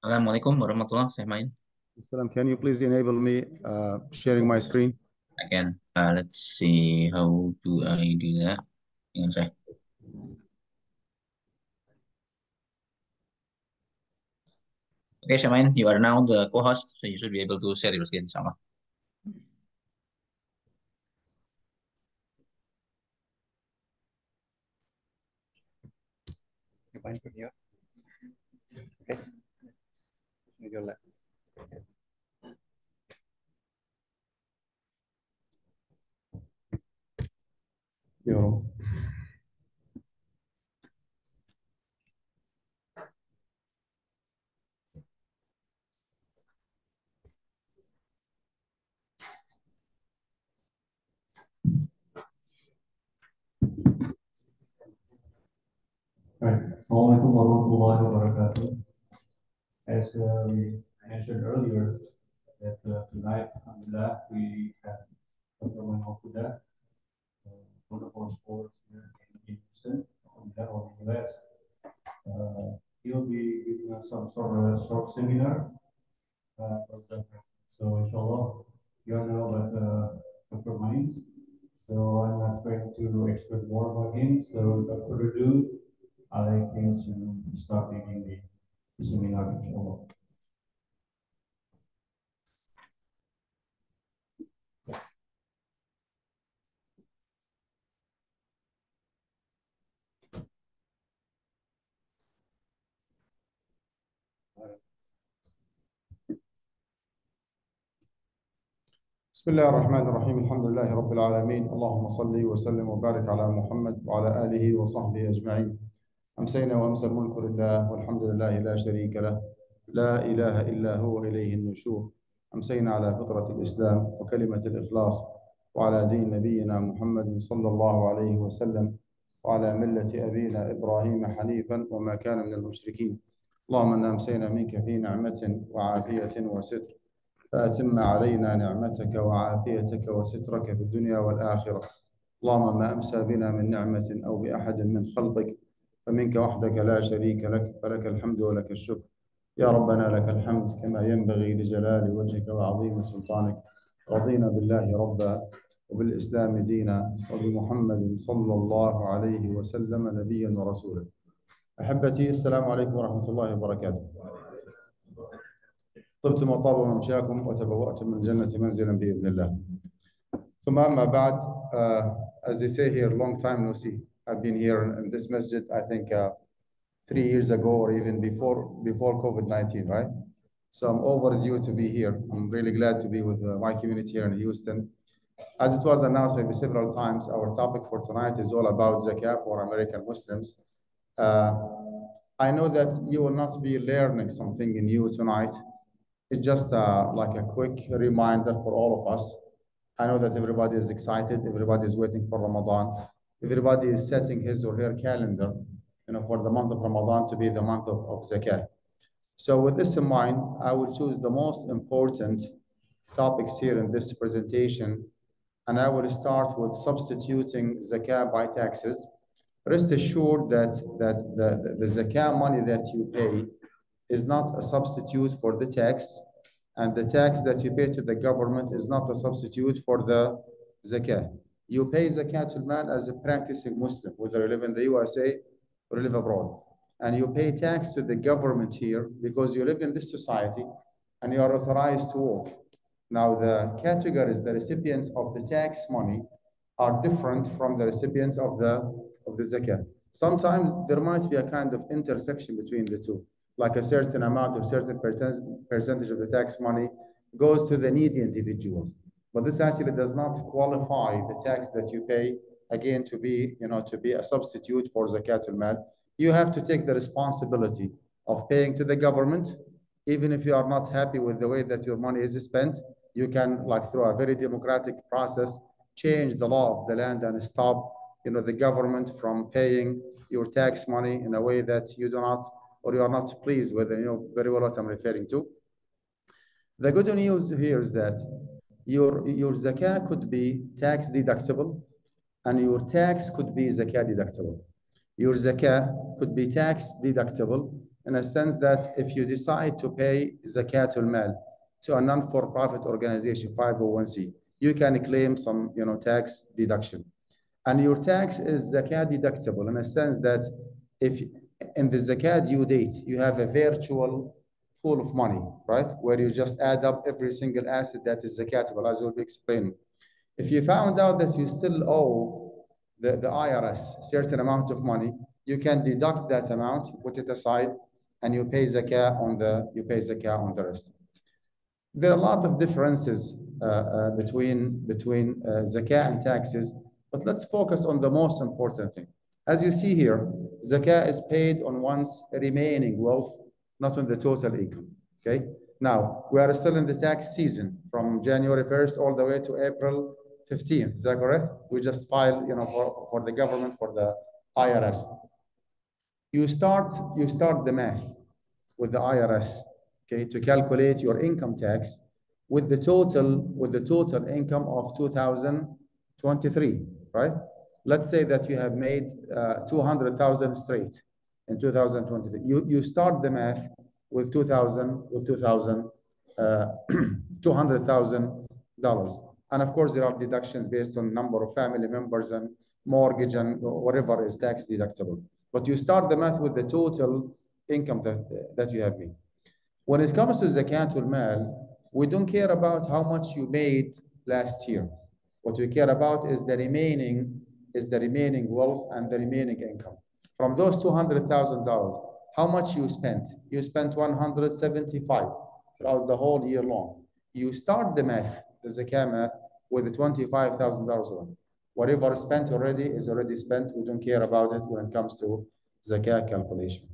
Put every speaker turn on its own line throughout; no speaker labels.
Assalamualaikum warahmatullahi wabarakatuh.
Salam, can you please enable me sharing my screen?
Again, let's see how do I do that. Hang on a sec. Okay, Shamain, you are now the co-host, so you should be able to share your screen, inshallah.
Fine from here. Okay. Your left.
Yeah.
Right. Assalamualaikum warahmatullahi wabarakatuh. As we mentioned earlier, that tonight, alhamdulillah, we have Dr. Qudah, one of our sports here in Houston, alhamdulillah, or in the US. He'll be giving us some sort of a short seminar. So, inshallah, you all know about Dr. Mind. So, I'm not going to explain more about him. So, without further ado, I'd like him to start giving the seminar, inshallah.
بسم الله الرحمن الرحيم الحمد لله رب العالمين اللهم صل وسلم وبارك على محمد وعلى آله وصحبه أجمعين أمسينا وأمسى الملك لله والحمد لله لا شريك له لا إله إلا هو إليه النشور أمسينا على فطرة الإسلام وكلمة الإخلاص وعلى دين نبينا محمد صلى الله عليه وسلم وعلى ملة أبينا إبراهيم حنيفا وما كان من المشركين اللهم إنا أمسينا منك في نعمة وعافية وستر فأتم علينا نعمتك وعافيتك وسترك في الدنيا والآخرة اللهم ما أمسى بنا من نعمة أو بأحد من خلقك فمنك وحدك لا شريك لك فلك الحمد ولك الشكر يا ربنا لك الحمد كما ينبغي لجلال وجهك وعظيم سلطانك رضينا بالله ربا وبالإسلام دينا وبمحمد صلى الله عليه وسلم نبيا ورسولا أحبتي السلام عليكم ورحمة الله وبركاته طبتم وطاب ممشاكم وتبوأتم من الجنة منزلا بإذن الله. ثم أما بعد, as they say here, long time no see. I've been here in this masjid, I think 3 years ago or even before COVID-19, right? So I'm overdue to be here. I'm really glad to be with my community here in Houston. As it was announced maybe several times, our topic for tonight is all about Zakat for American Muslims. I know that you will not be learning something new tonight. It's just like a quick reminder for all of us. I know that everybody is excited. Everybody is waiting for Ramadan. Everybody is setting his or her calendar, for the month of Ramadan to be the month of Zakah. So with this in mind, I will choose the most important topics here in this presentation, and I will start with substituting Zakah by taxes. Rest assured that the Zakah money that you pay is not a substitute for the tax, and the tax that you pay to the government is not a substitute for the zakah. You pay zakatul mal as a practicing Muslim, whether you live in the USA or live abroad. And you pay tax to the government here because you live in this society and you are authorized to work. Now, the categories, the recipients of the tax money are different from the recipients of the zakah. Sometimes there might be a kind of intersection between the two, like a certain amount or certain percentage of the tax money goes to the needy individuals. But this actually does not qualify the tax that you pay, again, to be a substitute for zakatul mal. You have to take the responsibility of paying to the government. Even if you are not happy with the way that your money is spent, you can, like through a very democratic process, change the law of the land and stop the government from paying your tax money in a way that you do not, or you are not pleased with, very well what I'm referring to. The good news here is that your zakah could be tax deductible and your tax could be zakah deductible. Your zakah could be tax deductible in a sense that if you decide to pay zakatul mal to a non-for-profit organization, 501c, you can claim some, tax deduction. And your tax is zakat deductible in a sense that if in the zakat due date, you have a virtual pool of money, right? Where you just add up every single asset that is zakatable, as we'll be explaining. If you found out that you still owe the IRS a certain amount of money, you can deduct that amount, put it aside, and you pay zakah on the rest. There are a lot of differences between zakah and taxes, but let's focus on the most important thing. As you see here, zakah is paid on one's remaining wealth, not on the total income. Okay. Now we are still in the tax season from January 1st all the way to April 15th. Is that correct? We just filed, for the government, for the IRS. You start the math with the IRS, okay, to calculate your income tax with the total income of 2023, right? Let's say that you have made 200,000 straight in 2023. You start the math with $200,000, and of course there are deductions based on number of family members and mortgage and whatever is tax deductible. But you start the math with the total income that you have made. When it comes to zakatul mal, we don't care about how much you made last year. What we care about is the remaining wealth and the remaining income. From those $200,000, how much you spent? You spent 175 throughout the whole year long. You start the math, the zakah math, with the $25,000. Whatever spent already is already spent. We don't care about it when it comes to zakah calculation.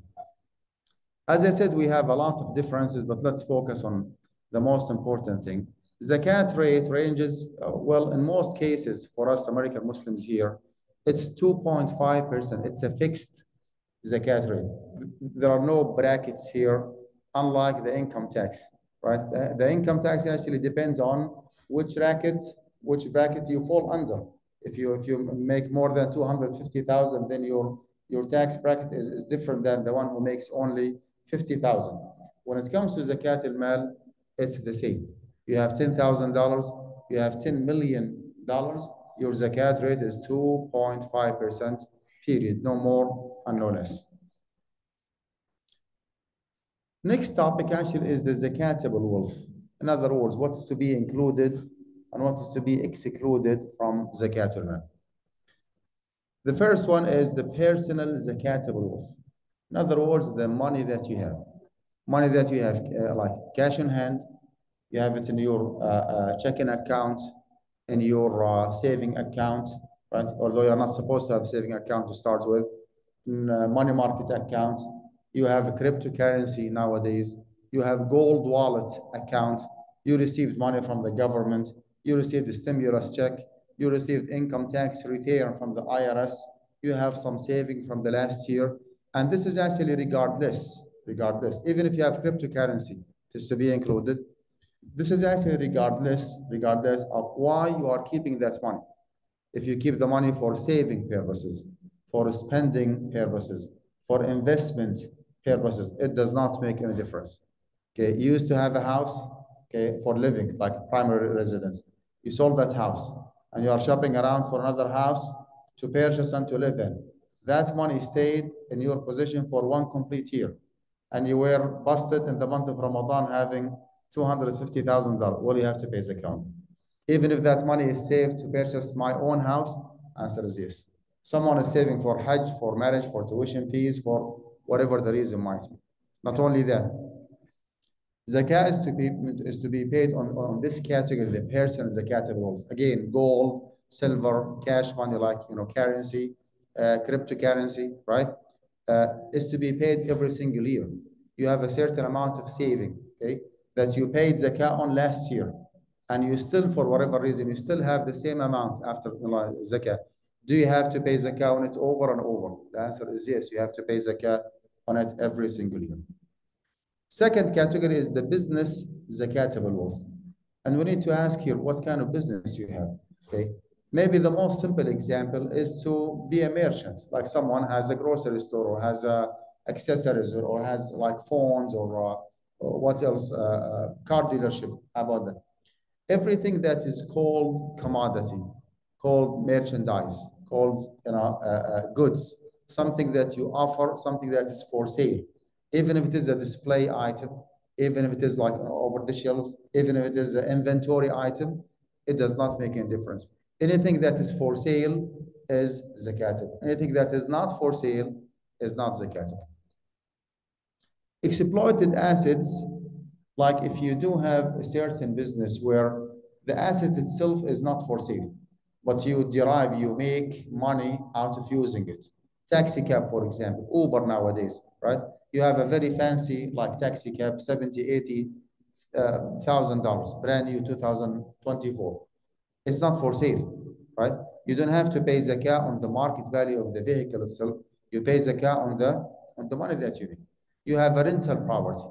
As I said, we have a lot of differences, but let's focus on the most important thing. Zakat rate ranges, well, in most cases for us American Muslims here, it's 2.5%. It's a fixed zakat rate. There are no brackets here, unlike the income tax, right? The income tax actually depends on which bracket you fall under. If you make more than 250,000, then your tax bracket is different than the one who makes only 50,000. When it comes to zakat al-mal, it's the same. You have $10,000, you have $10 million, your zakat rate is 2.5%, period, no more and no less. Next topic actually is the zakatable wealth. In other words, what's to be included and what is to be excluded from zakatul mal. The first one is the personal zakatable wealth. In other words, the money that you have. Money that you have, like cash in hand, you have it in your checking account, in your saving account, right? Although you're not supposed to have a saving account to start with, money market account, you have a cryptocurrency nowadays, you have gold wallet account, you received money from the government, you received a stimulus check, you received income tax return from the IRS, you have some saving from the last year, and this is actually regardless, even if you have cryptocurrency, it is to be included. This is actually regardless of why you are keeping that money. If you keep the money for saving purposes, for spending purposes, for investment purposes, it does not make any difference. Okay, you used to have a house, okay, for living, like primary residence. You sold that house and you are shopping around for another house to purchase and to live in. That money stayed in your possession for one complete year, and you were busted in the month of Ramadan having $250,000. Well, you have to pay zakat. Even if that money is saved to purchase my own house, answer is yes. Someone is saving for Hajj, for marriage, for tuition fees, for whatever the reason might be. Not only that, zakat is to be paid on this category, the person's zakat wealth. Again, gold, silver, cash money, like currency, cryptocurrency, right? Is to be paid every single year. You have a certain amount of saving, okay, that you paid zakat on last year, and you still, for whatever reason, you still have the same amount after zakat. Do you have to pay zakat on it over and over? The answer is yes, you have to pay zakat on it every single year. Second category is the business zakatable wealth. And we need to ask here what kind of business you have, okay? Maybe the most simple example is to be a merchant, like someone has a grocery store or has a accessories or has like phones or what else, car dealership, about that. Everything that is called commodity, called merchandise, called goods, something that you offer, something that is for sale, even if it is a display item, even if it is like over the shelves, even if it is an inventory item, it does not make any difference. Anything that is for sale is zakatable. Anything that is not for sale is not zakatable. Exploited assets, like if you do have a certain business where the asset itself is not for sale, but you make money out of using it. Taxi cab, for example, Uber nowadays, right? You have a very fancy like taxi cab, 70, 80 thousand dollars, brand new 2024. It's not for sale, right? You don't have to pay zakah on the market value of the vehicle itself. You pay zakah on the money that you make. You have a rental property.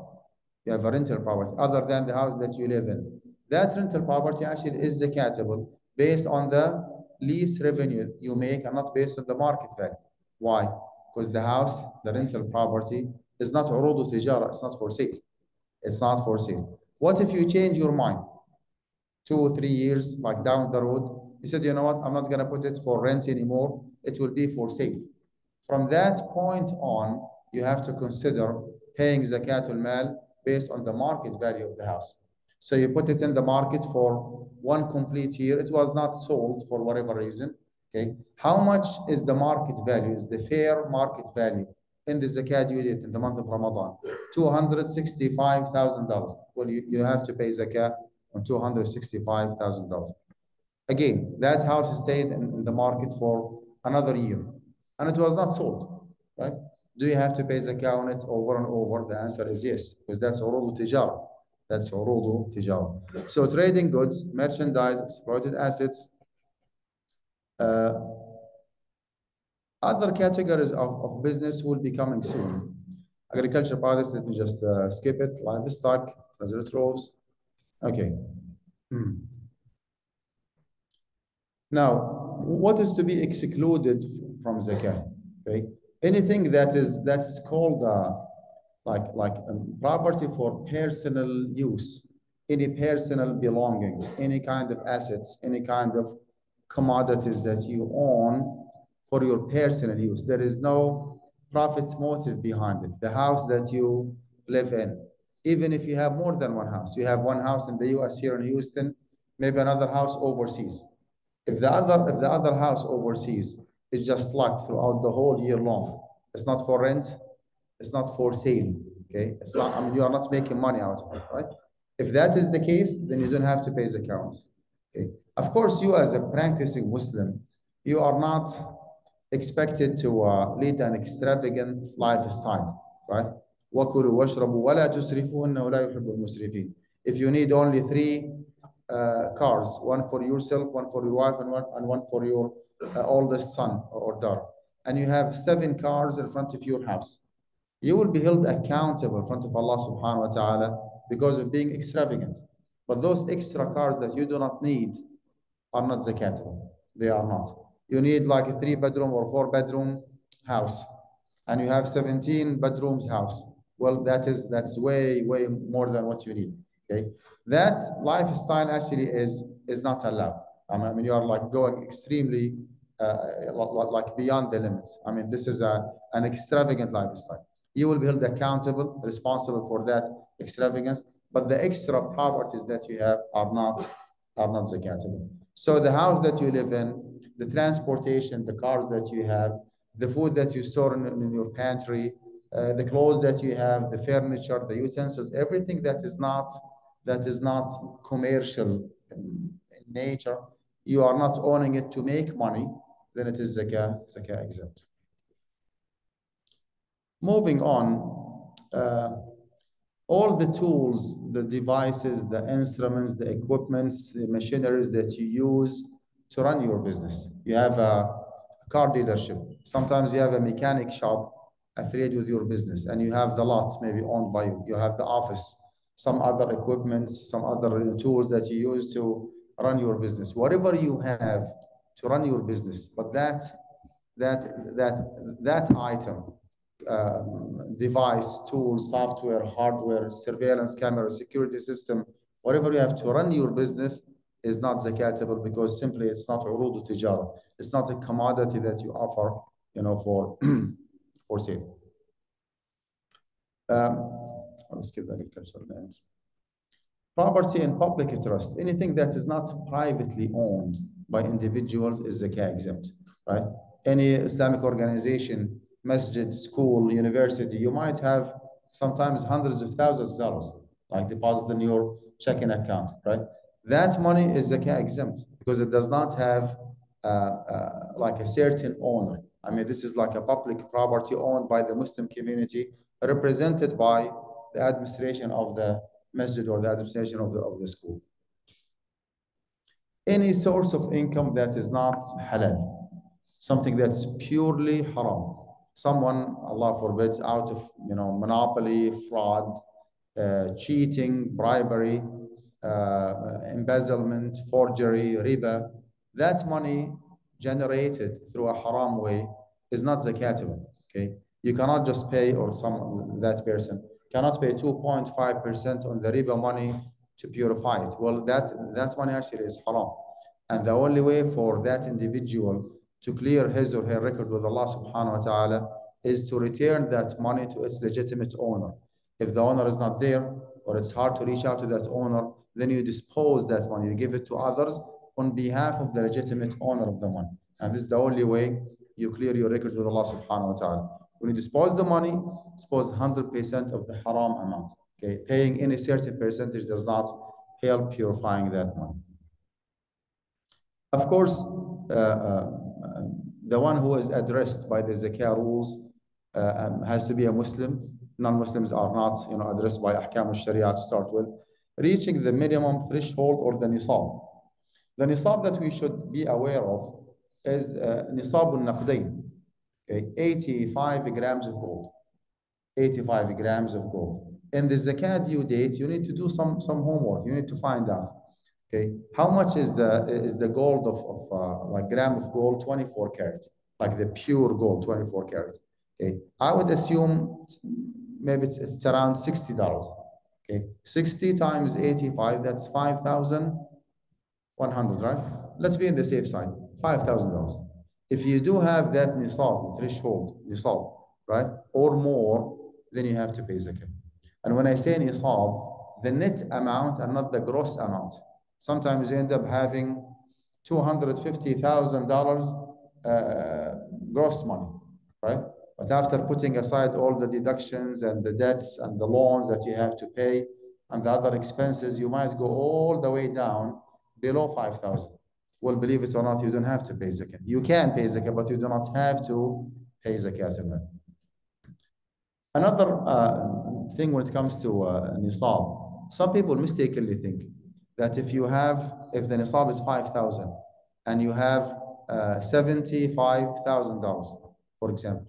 You have a rental property other than the house that you live in. That rental property actually is zakatable based on the lease revenue you make and not based on the market value. Why? Because the house, the rental property, is not urudu tijara. It's not for sale. It's not for sale. What if you change your mind 2 or 3 years, like down the road? You said, you know what? I'm not going to put it for rent anymore. It will be for sale. From that point on, you have to consider paying zakatul mal based on the market value of the house. So you put it in the market for 1 complete year. It was not sold for whatever reason. Okay. How much is the market value? Is the fair market value in the zakat you did in the month of Ramadan? $265,000. Well, you have to pay zakat on $265,000. Again, that house stayed in the market for another year and it was not sold, right? Do you have to pay zakah on it over and over? The answer is yes, because that's urudu tijara. That's urudu tijara. So trading goods, merchandise, exploited assets, other categories of business will be coming soon. Agriculture products, let me just skip it. Livestock, treasure troves. Okay. Now, what is to be excluded from zakah? Okay, anything that is called like property for personal use, any personal belonging, any kind of assets, any kind of commodities that you own for your personal use. There is no profit motive behind it. The house that you live in, even if you have more than one house, you have one house in the US here in Houston, maybe another house overseas. If the other house overseas is just locked throughout the whole year long, it's not for rent, it's not for sale. Okay, it's not. I mean, you are not making money out of it, right? If that is the case, then you don't have to pay the account. Okay. Of course, you as a practicing Muslim, you are not expected to lead an extravagant lifestyle, right? وَكُلُوا وَاشْرَبُوا وَلَا تُسْرِفُوا إِنَّهُ لَا يُحِبُّ الْمُسْرِفِينَ. If you need only 3 cars, one for yourself, one for your wife, and one for your oldest son or daughter, and you have 7 cars in front of your house, you will be held accountable in front of Allah subhanahu wa ta'ala because of being extravagant. But those extra cars that you do not need are not zakatable. They are not. You need like a 3-bedroom or 4-bedroom house, and you have 17 bedrooms house. Well, that's way more than what you need. Okay, that lifestyle actually is not allowed. I mean, you are like going extremely like beyond the limits. I mean, this is an extravagant lifestyle. You will be held accountable, responsible for that extravagance, but the extra properties that you have are not zakatable. So the house that you live in, the transportation, the cars that you have, the food that you store in your pantry, the clothes that you have, the furniture, the utensils, everything that is not commercial in nature, you are not owning it to make money, then it is zakah exempt. Moving on, all the tools, the devices, the instruments, the equipments, the machineries that you use to run your business. You have a car dealership. Sometimes you have a mechanic shop affiliated with your business, and you have the lot maybe owned by you. You have the office, some other equipment, some other tools that you use to run your business. Whatever you have to run your business, but that item device, tools, software, hardware, surveillance camera, security system, whatever you have to run your business is not zakatable because simply it's not urud tijara. It's not a commodity that you offer, for for sale. I'll skip the agricultural land. Property and public trust, anything that is not privately owned by individuals is zakah exempt, right? Any Islamic organization, masjid, school, university, you might have sometimes hundreds of thousands of dollars, like deposited in your checking account, right? That money is zakah exempt because it does not have like a certain owner. I mean, this is like a public property owned by the Muslim community, represented by the administration of the masjid or the administration of the school. Any source of income that is not halal, something that's purely haram. Someone, Allah forbids, out of monopoly, fraud, cheating, bribery, embezzlement, forgery, riba, that money generated through a haram way is not zakatable. Okay, you cannot just pay, or that person cannot pay 2.5% on the riba money to purify it. Well, that money actually is haram. And the only way for that individual to clear his or her record with Allah subhanahu wa ta'ala is to return that money to its legitimate owner. If the owner is not there, or it's hard to reach out to that owner, then you dispose that money, you give it to others on behalf of the legitimate owner of the money. And this is the only way you clear your records with Allah subhanahu wa ta'ala. When you dispose the money, dispose 100% of the haram amount. Okay, paying any certain percentage does not help purifying that money. Of course, the one who is addressed by the zakah rules has to be a Muslim. Non-Muslims are not, addressed by ahkam al-sharia to start with. Reaching the minimum threshold or the nisab. The nisab that we should be aware of is nisab al-naqdayn. Okay, 85 grams of gold. 85 grams of gold. In the zakat due date, you need to do some homework. You need to find out. Okay, how much is the gold of like gram of gold? 24 karat, like the pure gold, 24 karat. Okay, I would assume maybe it's around $60. Okay, 60 times 85, that's 5,100, right? Let's be in the safe side, $5,000. If you do have that nisab, the threshold nisab, right, or more, then you have to pay zakah. And when I say nisab, the net amount and not the gross amount. Sometimes you end up having $250,000 gross money, right? But after putting aside all the deductions and the debts and the loans that you have to pay and the other expenses, you might go all the way down below 5,000. Well, believe it or not, you don't have to pay zakat. You can pay zakat, but you do not have to pay zakat. Another thing when it comes to nisab, some people mistakenly think that if the nisab is 5,000 and you have $75,000, for example,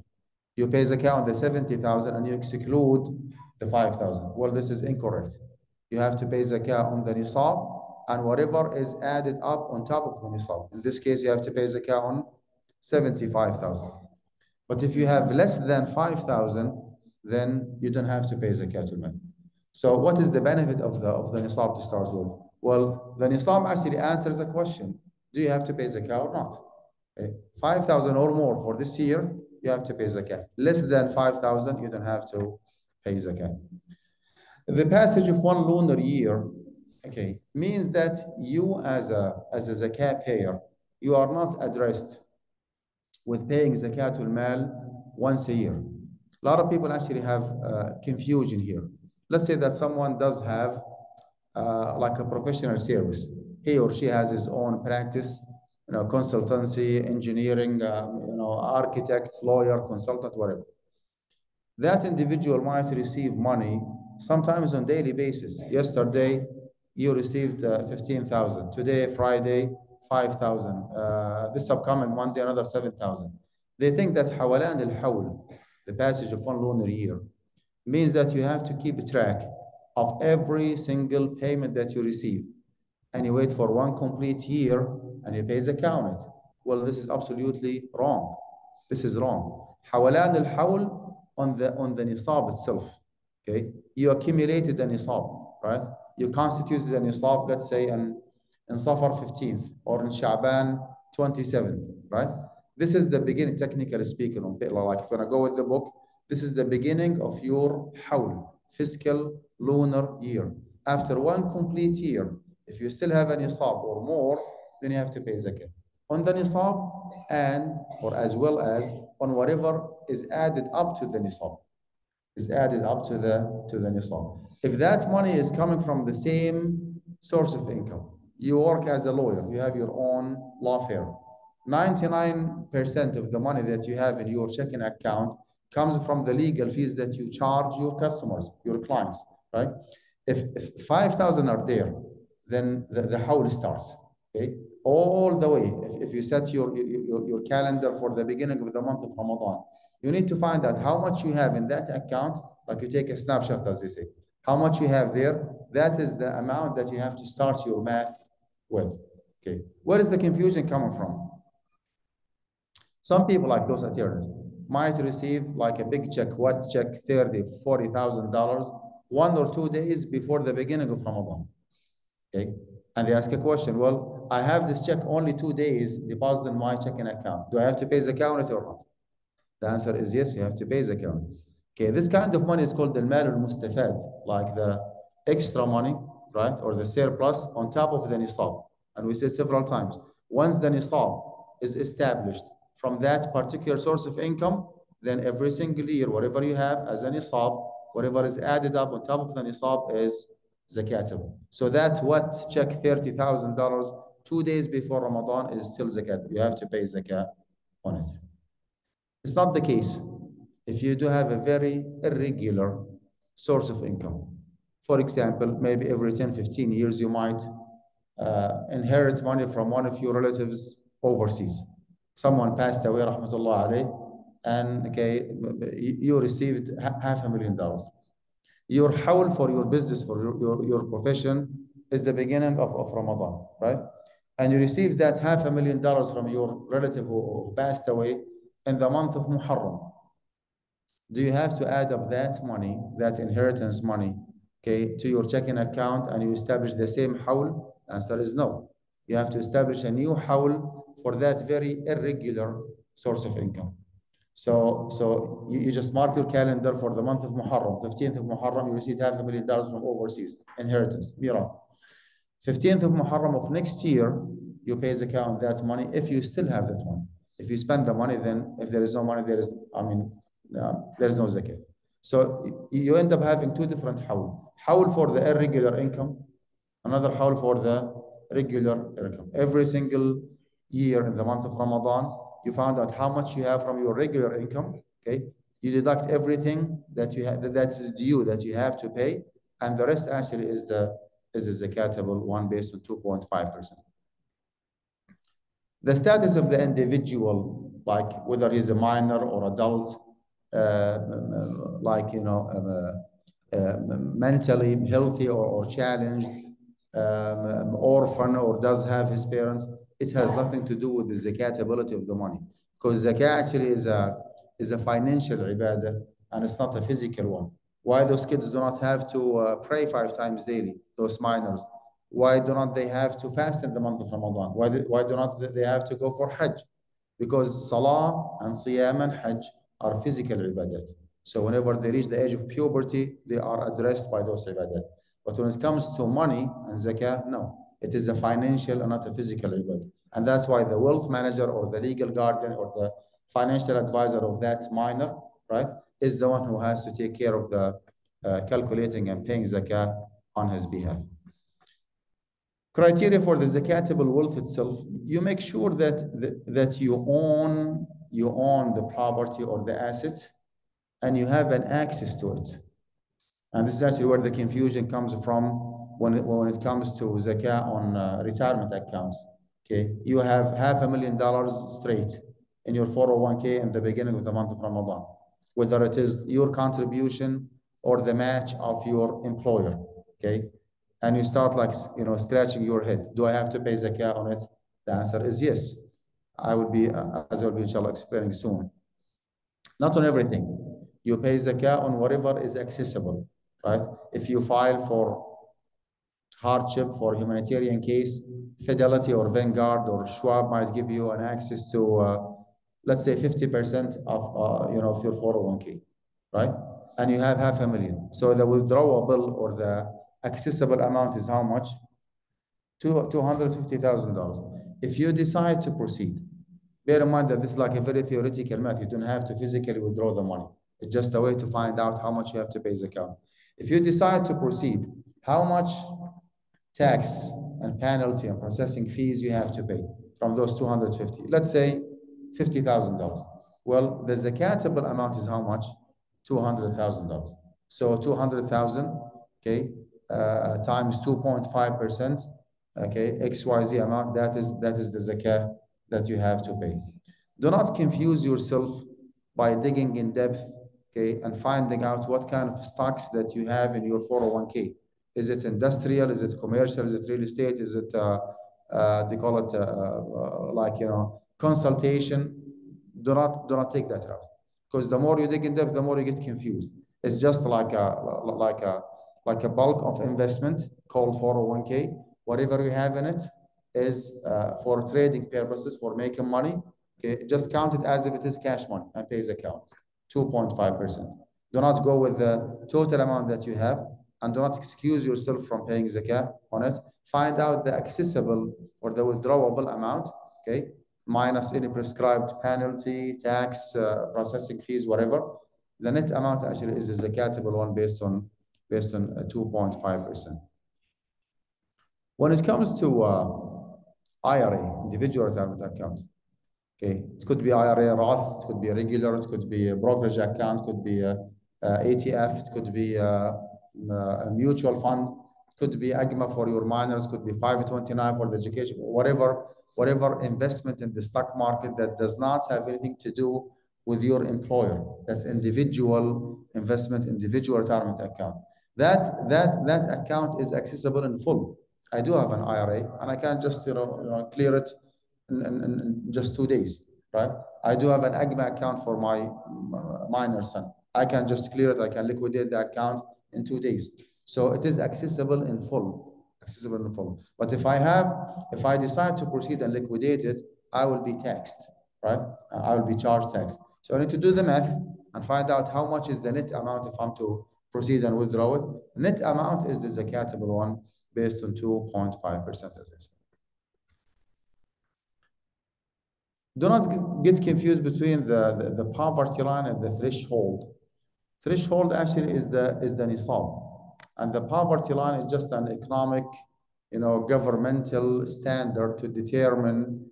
you pay zakah on the 70,000 and you exclude the 5,000. Well, this is incorrect. You have to pay zakah on the nisab and whatever is added up on top of the nisab. In this case, you have to pay zakah on 75,000. But if you have less than 5,000, then you don't have to pay zakat al-mal. So what is the benefit of the nisab to start with? Well, the nisab actually answers the question, do you have to pay zakah or not? Okay. 5,000 or more for this year, you have to pay zakah. Less than 5,000, you don't have to pay zakah. The passage of one lunar year, okay, means that you as a zakah payer, you are not addressed with paying zakatul mal once a year. A lot of people actually have confusion here. Let's say that someone does have like a professional service. He or she has his own practice, consultancy, engineering, architect, lawyer, consultant, whatever. That individual might receive money sometimes on daily basis. Yesterday, you received 15,000. Today, Friday, 5,000. This upcoming Monday, another 7,000. They think that hawalan al-hawl, the passage of one lunar year, means that you have to keep track of every single payment that you receive. And you wait for one complete year and you pay zakah on it. Well, this is absolutely wrong. This is wrong. Hawalan al-hawl on the nisab itself. Okay, you accumulated a nisab, right? You constituted a nisab, let's say in Safar 15th or in Sha'ban 27th, right? This is the beginning, technically speaking, like if you're gonna go with the book, this is the beginning of your hawl, fiscal lunar year. After one complete year, if you still have a nisab or more, then you have to pay zakat on the nisab and or as well as on whatever is added up to the nisab. Is added up to the nisab. If that money is coming from the same source of income, you work as a lawyer, you have your own law firm. 99% of the money that you have in your checking account comes from the legal fees that you charge your customers, your clients, right? If 5,000 are there, then the hawl starts, okay? All the way. If you set your calendar for the beginning of the month of Ramadan, you need to find out how much you have in that account, like you take a snapshot, as they say. How much you have there, that is the amount that you have to start your math with. Okay, where is the confusion coming from? Some people, like those attorneys, might receive like a big check, what check, $30,000, $40,000, 1 or 2 days before the beginning of Ramadan. Okay, and they ask a question, well, I have this check only 2 days deposited in my checking account. Do I have to pay zakat on it or not? The answer is yes, you have to pay zakat. Okay, this kind of money is called the mal al-mustafad, like the extra money, right, or the surplus on top of the nisab. And we said several times, once the nisab is established from that particular source of income, then every single year, whatever you have as a nisab, whatever is added up on top of the nisab is zakatable. So that what check $30,000 2 days before Ramadan is still zakatable. You have to pay zakat on it. It's not the case if you do have a very irregular source of income. For example, maybe every 10, 15 years, you might inherit money from one of your relatives overseas. Someone passed away, rahmatullah alayh, and okay, you received $500,000. Your hawl for your business, for your profession, is the beginning of Ramadan, right? And you received that $500,000 from your relative who passed away in the month of Muharram. Do you have to add up that money, that inheritance money, okay, to your checking account and you establish the same hawl? The answer is no. You have to establish a new hawl for that very irregular source of income. So you just mark your calendar for the month of Muharram. 15th of Muharram, you received $500,000 from overseas, inheritance, mirath. 15th of Muharram of next year, you pay zakat on that money if you still have that money. If you spend the money, then if there is no money, there is no zakat. So you end up having two different hawl. Hawl for the irregular income, another hawl for the regular income. Every single year in the month of Ramadan, you found out how much you have from your regular income, okay? You deduct everything that you have, that's due, that you have to pay, and the rest actually is a zakatable one based on 2.5%. The status of the individual, like whether he's a minor or adult, mentally healthy or challenged, orphan or does have his parents, it has nothing to do with the zakatability of the money, because zakat actually is a financial ibadah and it's not a physical one. Why those kids do not have to pray 5 times daily, those minors? Why do not they have to fast in the month of Ramadan? Why do not they have to go for Hajj? Because Salah and Siyam and Hajj are physical ibadat. So whenever they reach the age of puberty, they are addressed by those ibadat. But when it comes to money and zakah, no. It is a financial and not a physical ibadah. And that's why the wealth manager or the legal guardian or the financial advisor of that minor, right, is the one who has to take care of the calculating and paying zakah on his behalf. Criteria for the zakatable wealth itself, you make sure that you own the property or the asset and you have an access to it. And this is actually where the confusion comes from when it comes to zakah on retirement accounts. Okay, you have $500,000 straight in your 401k in the beginning of the month of Ramadan, whether it is your contribution or the match of your employer. Okay, and you start scratching your head. Do I have to pay zakah on it? The answer is yes. I will be, as I will be inshallah explaining soon. Not on everything. You pay zakah on whatever is accessible, right? If you file for hardship for humanitarian case, Fidelity or Vanguard or Schwab might give you an access to, let's say 50% of of your 401k, right? And you have $500,000. So the withdrawable or the accessible amount is how much? $250,000. If you decide to proceed, bear in mind that this is like a very theoretical math. You don't have to physically withdraw the money. It's just a way to find out how much you have to pay Zakat. If you decide to proceed, how much tax and penalty and processing fees you have to pay from those 250? Let's say $50,000. Well, the zakatable amount is how much? $200,000. So 200,000, okay, times 2.5%, okay, XYZ amount, that is the zakah that you have to pay. Do not confuse yourself by digging in depth, okay, and finding out what kind of stocks that you have in your 401k. Is it industrial? Is it commercial? Is it real estate? Is it, they call it consultation? Do not take that route, because the more you dig in depth, the more you get confused. It's just like a bulk of investment called 401k. Whatever you have in it is for trading purposes, for making money. Okay, just count it as if it is cash money and pays account, 2.5%. Do not go with the total amount that you have, and do not excuse yourself from paying zakah on it. Find out the accessible or the withdrawable amount, okay, minus any prescribed penalty, tax, processing fees, whatever. The net amount actually is the zakatable one based on 2.5%. When it comes to IRA, individual retirement account, okay, it could be IRA Roth, it could be a regular, it could be a brokerage account, it could be a ATF, it could be a mutual fund, it could be AGMA for your minors, could be 529 for the education, whatever investment in the stock market that does not have anything to do with your employer. That's individual investment, individual retirement account. That account is accessible in full. I do have an IRA, and I can just clear it in just 2 days, right? I do have an AGMA account for my minor son. I can just clear it. I can liquidate the account in 2 days. So it is accessible in full. But if I decide to proceed and liquidate it, I will be taxed, right? I will be charged tax. So I need to do the math and find out how much is the net amount if I'm to proceed and withdraw it. The net amount is the zakatable one based on 2.5%, as I said. Do not get confused between the poverty line and the threshold. Threshold actually is the nisab, and the poverty line is just an economic, governmental standard to determine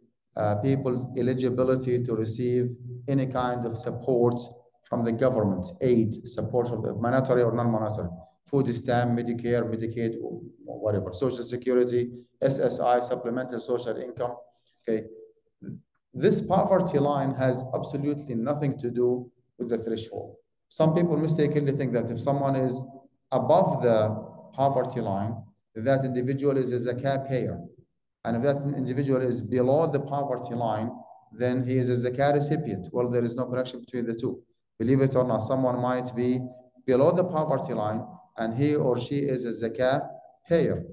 people's eligibility to receive any kind of support from the government, aid, support from the monetary or non-monetary, food stamp, Medicare, Medicaid, or whatever, Social Security, SSI, supplemental social income. Okay, this poverty line has absolutely nothing to do with the threshold. Some people mistakenly think that if someone is above the poverty line, that individual is a zakah payer. And if that individual is below the poverty line, then he is a zakah recipient. Well, there is no connection between the two. Believe it or not, someone might be below the poverty line and he or she is a zakah payer.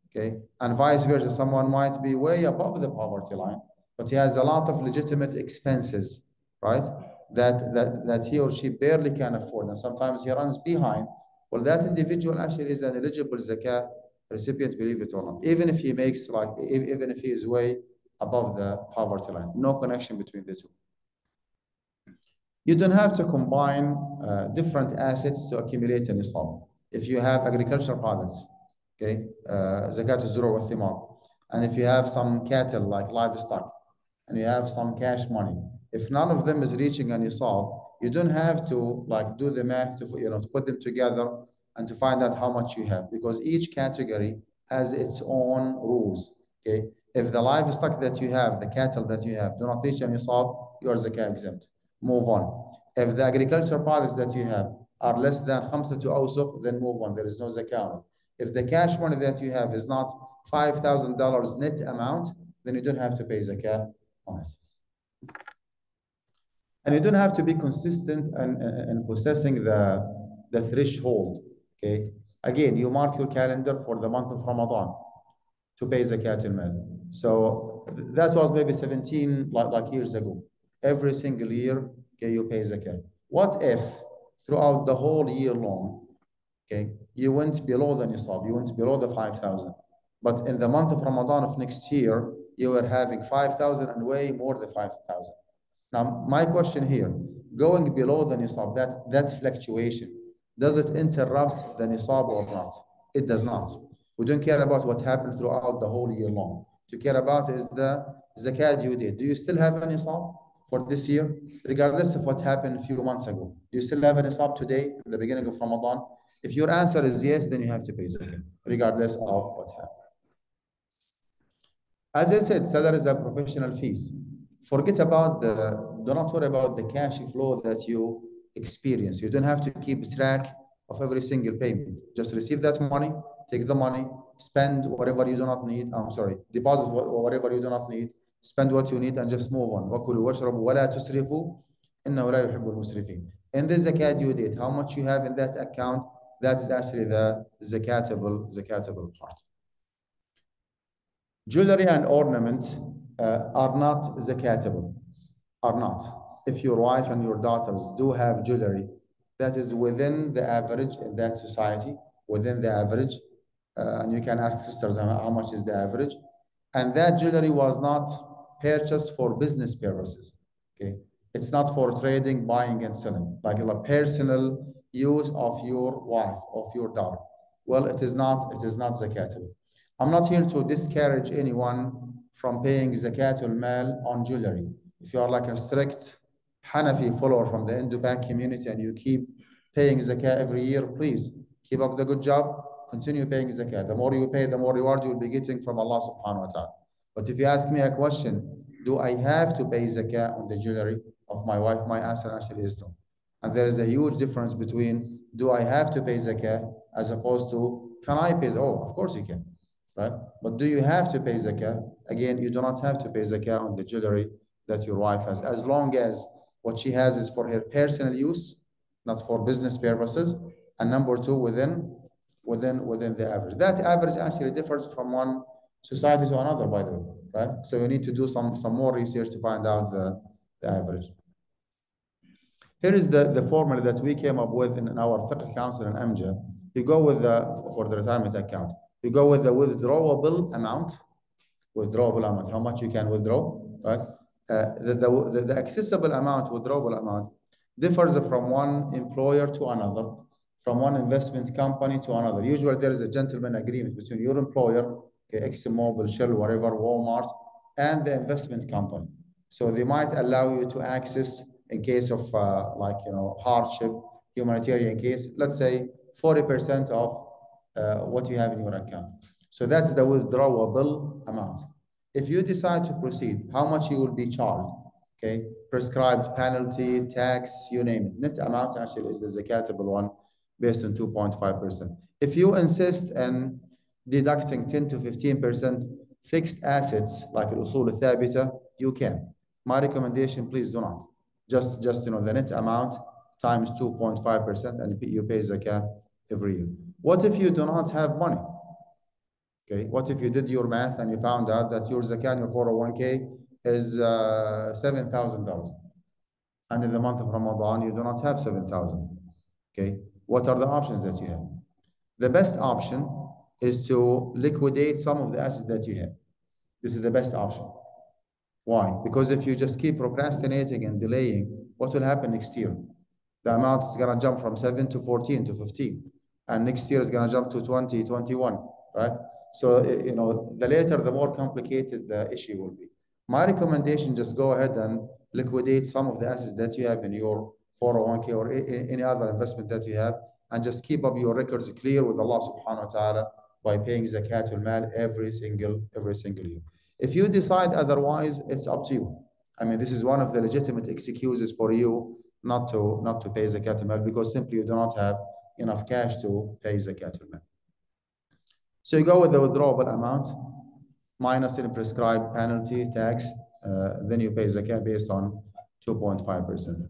Okay, and vice versa, someone might be way above the poverty line, but he has a lot of legitimate expenses, right? That he or she barely can afford, and sometimes he runs behind. Well, that individual actually is an eligible zakah recipient, believe it or not, even if he makes even if he is way above the poverty line. No connection between the two. You don't have to combine different assets to accumulate a nisab. If you have agricultural products, okay, zakat al-zuru' wal-thimar, and if you have some cattle like livestock, and you have some cash money, if none of them is reaching a nisab, you don't have to do the math to put them together and to find out how much you have, because each category has its own rules. Okay, if the livestock that you have, the cattle that you have, do not reach a nisab, you are zakah exempt. Move on. If the agricultural products that you have are less than khamsatu awsuq, then move on. There is no zakah. If the cash money that you have is not $5,000 net amount, then you don't have to pay zakah on it. And you don't have to be consistent in possessing the threshold. Okay. Again, you mark your calendar for the month of Ramadan to pay zakat al-mal. So that was maybe 17 like years ago. Every single year, okay, you pay zakat. What if throughout the whole year long, okay, you went below the nisab, you went below the 5,000, but in the month of Ramadan of next year, you were having 5,000 and way more than 5,000. Now, my question here, going below the nisab, that fluctuation, does it interrupt the nisab or not? It does not. We don't care about what happened throughout the whole year long. To care about is the zakat you did. Do you still have a nisab for this year? Regardless of what happened a few months ago. Do you still have a nisab today, in the beginning of Ramadan? If your answer is yes, then you have to pay zakat, regardless of what happened. As I said, salaries are professional fees. Forget about do not worry about the cash flow that you experience. You don't have to keep track of every single payment. Just receive that money, take the money, spend whatever you do not need. I'm sorry, deposit whatever you do not need, spend what you need, and just move on. وَكُلُوا وَاشْرَبُوا وَلَا تُسْرِفُوا إِنَّهُ لَا يُحِبُّ الْمُسْرِفِينَ. In the zakat due date, how much you have in that account, that is actually the zakatable part. Jewelry and ornament are not zakatable, are not. If your wife and your daughters do have jewelry that is within the average in that society, within the average, and you can ask sisters how much is the average, and that jewelry was not purchased for business purposes, okay? It's not for trading, buying and selling, like a personal use of your wife, of your daughter. Well, it is not zakatable. I'm not here to discourage anyone from paying zakat al-mal on jewelry. If you are like a strict Hanafi follower from the Indo-Pak community and you keep paying zakat every year, please keep up the good job, continue paying zakat. The more you pay, the more reward you will be getting from Allah subhanahu wa ta'ala. But if you ask me a question, do I have to pay zakat on the jewelry of my wife? My answer actually is no. And there is a huge difference between do I have to pay zakat as opposed to can I pay? Oh, of course you can. Right? But do you have to pay zakah? Again, you do not have to pay zakah on the jewelry that your wife has, as long as what she has is for her personal use, not for business purposes. And number two, within the average. That average actually differs from one society to another, by the way, right? So you need to do some more research to find out the average. Here is the formula that we came up with in our fiqh council in Amja. You go with for the retirement account. You go with the withdrawable amount, how much you can withdraw, right? The accessible amount, withdrawable amount, differs from one employer to another, from one investment company to another. Usually there is a gentleman agreement between your employer, okay, ExxonMobil, Shell, whatever, Walmart, and the investment company. So they might allow you to access in case of hardship, humanitarian case, let's say 40% of what you have in your account. So that's the withdrawable amount. If you decide to proceed, how much you will be charged, okay? Prescribed penalty, tax, you name it. Net amount actually is the zakatable one based on 2.5%. If you insist on deducting 10 to 15% fixed assets like al-usul al-thabita, you can. My recommendation, please do not. Just the net amount times 2.5% and you pay zakat every year. What if you do not have money? Okay, what if you did your math and you found out that your zakat, your 401k is $7,000, and in the month of Ramadan you do not have 7,000? Okay, what are the options that you have? The best option is to liquidate some of the assets that you have. This is the best option. Why? Because if you just keep procrastinating and delaying, what will happen next year? The amount is going to jump from 7 to 14 to 15. And next year is going to jump to 20, 21, right? So, the later, the more complicated the issue will be. My recommendation, just go ahead and liquidate some of the assets that you have in your 401k or any other investment that you have, and just keep up your records clear with Allah subhanahu wa ta'ala by paying zakat al-mal every single year. If you decide otherwise, it's up to you. I mean, this is one of the legitimate excuses for you not to pay zakat al-mal, because simply you do not have enough cash to pay zakat al-mal. So you go with the withdrawable amount minus any prescribed penalty, tax, then you pay zakat based on 2.5%.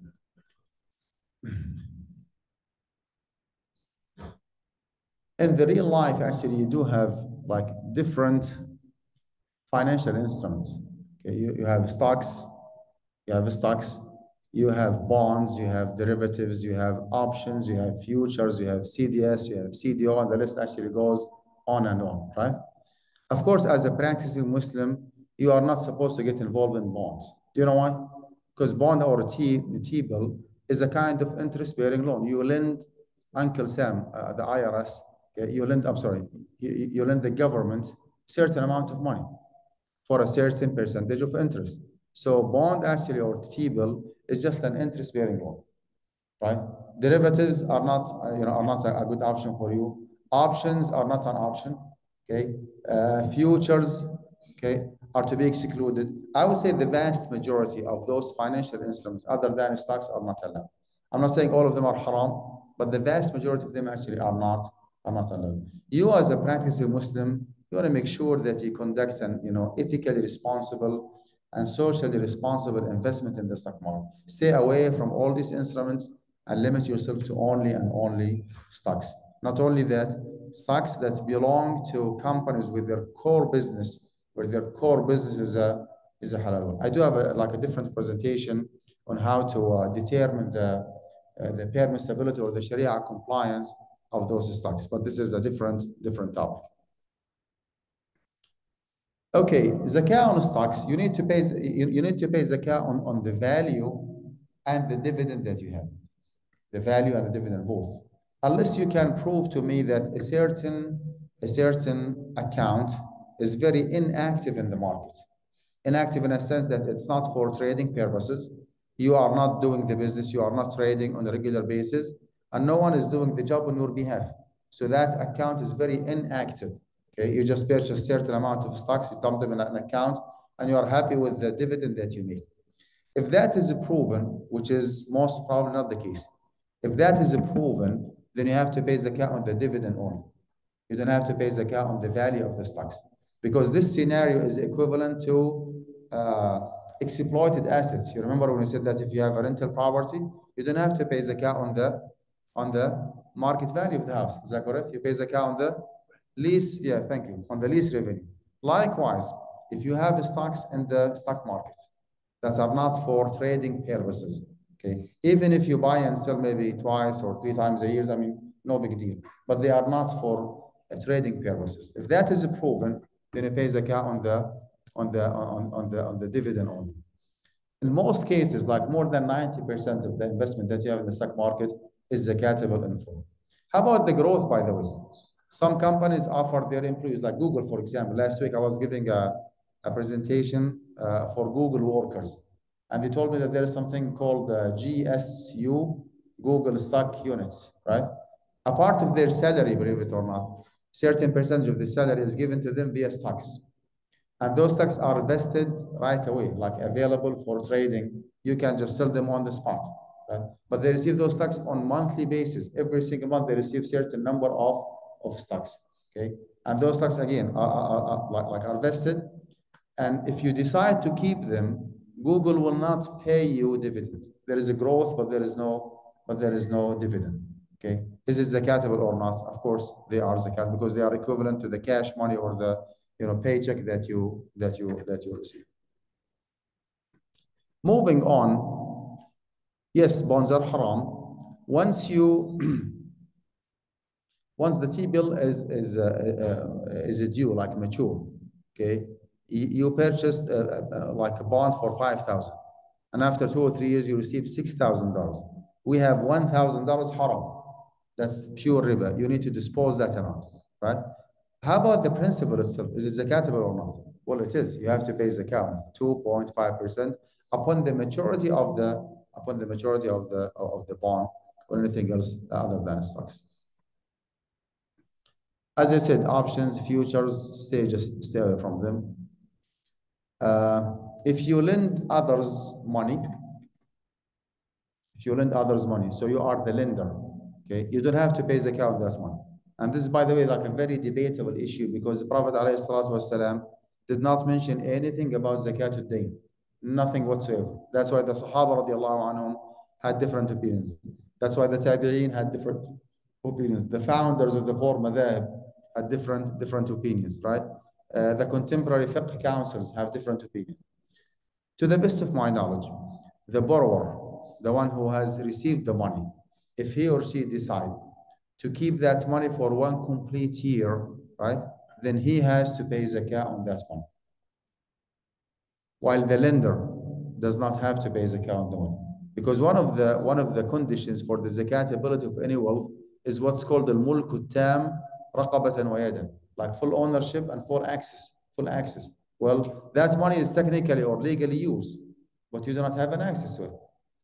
In the real life, actually, you do have like different financial instruments. Okay, you have stocks, you have bonds, you have derivatives, you have options, you have futures, you have CDS, you have CDO, and the list actually goes on and on, right? Of course, as a practicing Muslim, you are not supposed to get involved in bonds. Do you know why? Because bond or T-bill is a kind of interest-bearing loan. You lend Uncle Sam, the IRS, okay, you lend the government certain amount of money for a certain percentage of interest. So bond actually or T-bill is just an interest-bearing loan, right? Derivatives are not, are not a good option for you. Options are not an option, okay? Futures, okay, are to be excluded. I would say the vast majority of those financial instruments, other than stocks, are not allowed. I'm not saying all of them are haram, but the vast majority of them actually are not allowed. You as a practicing Muslim, you want to make sure that you conduct an ethically responsible and socially responsible investment in the stock market. Stay away from all these instruments and limit yourself to only and only stocks. Not only that, stocks that belong to companies with their core business, where their core business is a halal one. I do have a different presentation on how to determine the permissibility or the Sharia compliance of those stocks, but this is a different topic. Okay, zakah on stocks. You need to pay zakah on the value and the dividend that you have. The value and the dividend both. Unless you can prove to me that a certain account is very inactive in the market. Inactive in a sense that it's not for trading purposes. You are not doing the business, you are not trading on a regular basis, and no one is doing the job on your behalf. So that account is very inactive. Okay, you just purchase a certain amount of stocks, you dump them in an account, and you are happy with the dividend that you make. If that is proven, which is most probably not the case, if that is proven, then you have to pay zakah on the dividend only. You don't have to pay zakah on the value of the stocks, because this scenario is equivalent to exploited assets. You remember when we said that if you have a rental property, you don't have to pay zakah on the market value of the house. Is that correct? You pay zakah on the lease. Yeah, thank you. On the lease revenue. Likewise, if you have stocks in the stock market that are not for trading purposes, okay, even if you buy and sell maybe twice or 3 times a year, I mean, no big deal, but they are not for trading purposes. If that is proven, then you pay zakah on the dividend only. In most cases, like more than 90% of the investment that you have in the stock market is zakatable in full. How about the growth, by the way? Some companies offer their employees, like Google, for example. Last week, I was giving a presentation for Google workers, and they told me that there is something called GSU, Google Stock Units, right? A part of their salary, believe it or not, certain percentage of the salary is given to them via stocks. And those stocks are vested right away, like available for trading. You can just sell them on the spot, right? But they receive those stocks on monthly basis. Every single month, they receive certain number of stocks, okay? And those stocks, again, are vested. And if you decide to keep them, Google will not pay you dividend. There is a growth, but there is no dividend. Okay, is it zakatable or not? Of course, they are zakat because they are equivalent to the cash money or the paycheck that you receive. Moving on, yes, bonds are haram. Once the T-bill is due, like mature, okay, you purchased like a bond for $5,000, and after 2 or 3 years you receive $6,000. We have $1,000 haram. That's pure riba. You need to dispose that amount, right? How about the principal itself? Is it zakatable or not? Well, it is. You have to pay zakat, 2.5% upon the maturity of the bond or anything else other than stocks. As I said, options, futures, stay away from them. If you lend others money, so you are the lender, okay, you don't have to pay zakah on that money. And this is, by the way, like a very debatable issue, because the Prophet ﷺ did not mention anything about zakat al-dayn. Nothing whatsoever. That's why the Sahaba radiallahu anhum had different opinions. That's why the Tabi'een had different opinions. The founders of the four madhab had different opinions, right? The contemporary fiqh councils have different opinions. To the best of my knowledge, the borrower, the one who has received the money, if he or she decide to keep that money for one complete year, right, then he has to pay zakah on that money. While the lender does not have to pay zakah on the money. Because one of the conditions for the zakatability of any wealth is what's called the mulku tam raqabatan wa yadan, like full ownership and full access. Well, that money is technically or legally yours, but you do not have an access to it.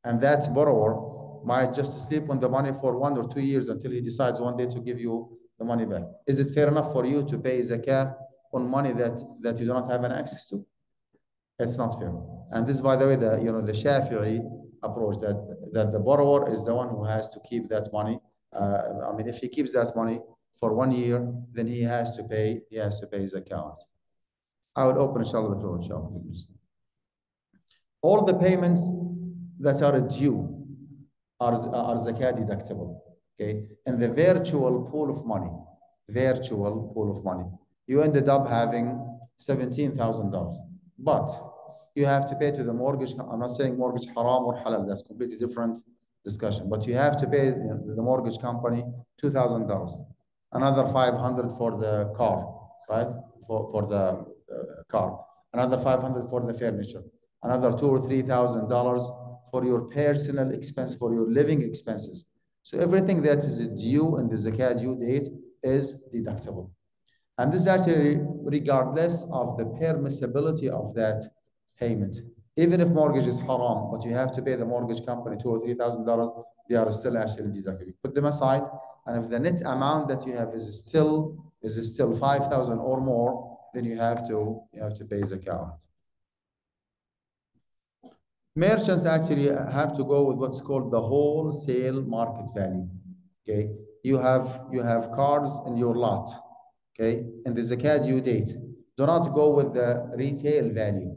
And that borrower might just sleep on the money for 1 or 2 years until he decides one day to give you the money back. Is it fair enough for you to pay zakah on money that you do not have an access to? It's not fair. And this, by the way, the Shafi'i approach that the borrower is the one who has to keep that money. I mean, if he keeps that money for 1 year, then he has to pay his account. I will open, inshallah, the floor, inshallah. All the payments that are due are zakat deductible. Okay, and the virtual pool of money, you ended up having $17,000, but you have to pay to the mortgage. I'm not saying mortgage haram or halal. That's completely different discussion. But you have to pay the mortgage company $2,000, another $500 for the car, right? For the car, another $500 for the furniture, another $2,000 or $3,000 for your personal expense, for your living expenses. So everything that is due in the zakat due date is deductible. And this is actually regardless of the permissibility of that payment. Even if mortgage is haram, but you have to pay the mortgage company $2,000 or $3,000, they are still actually deductible. Put them aside, and if the net amount that you have is still 5,000 or more, then you have to pay zakat. Merchants actually have to go with what's called the wholesale market value. Okay, you have cars in your lot. Okay, and the zakat due date. Do not go with the retail value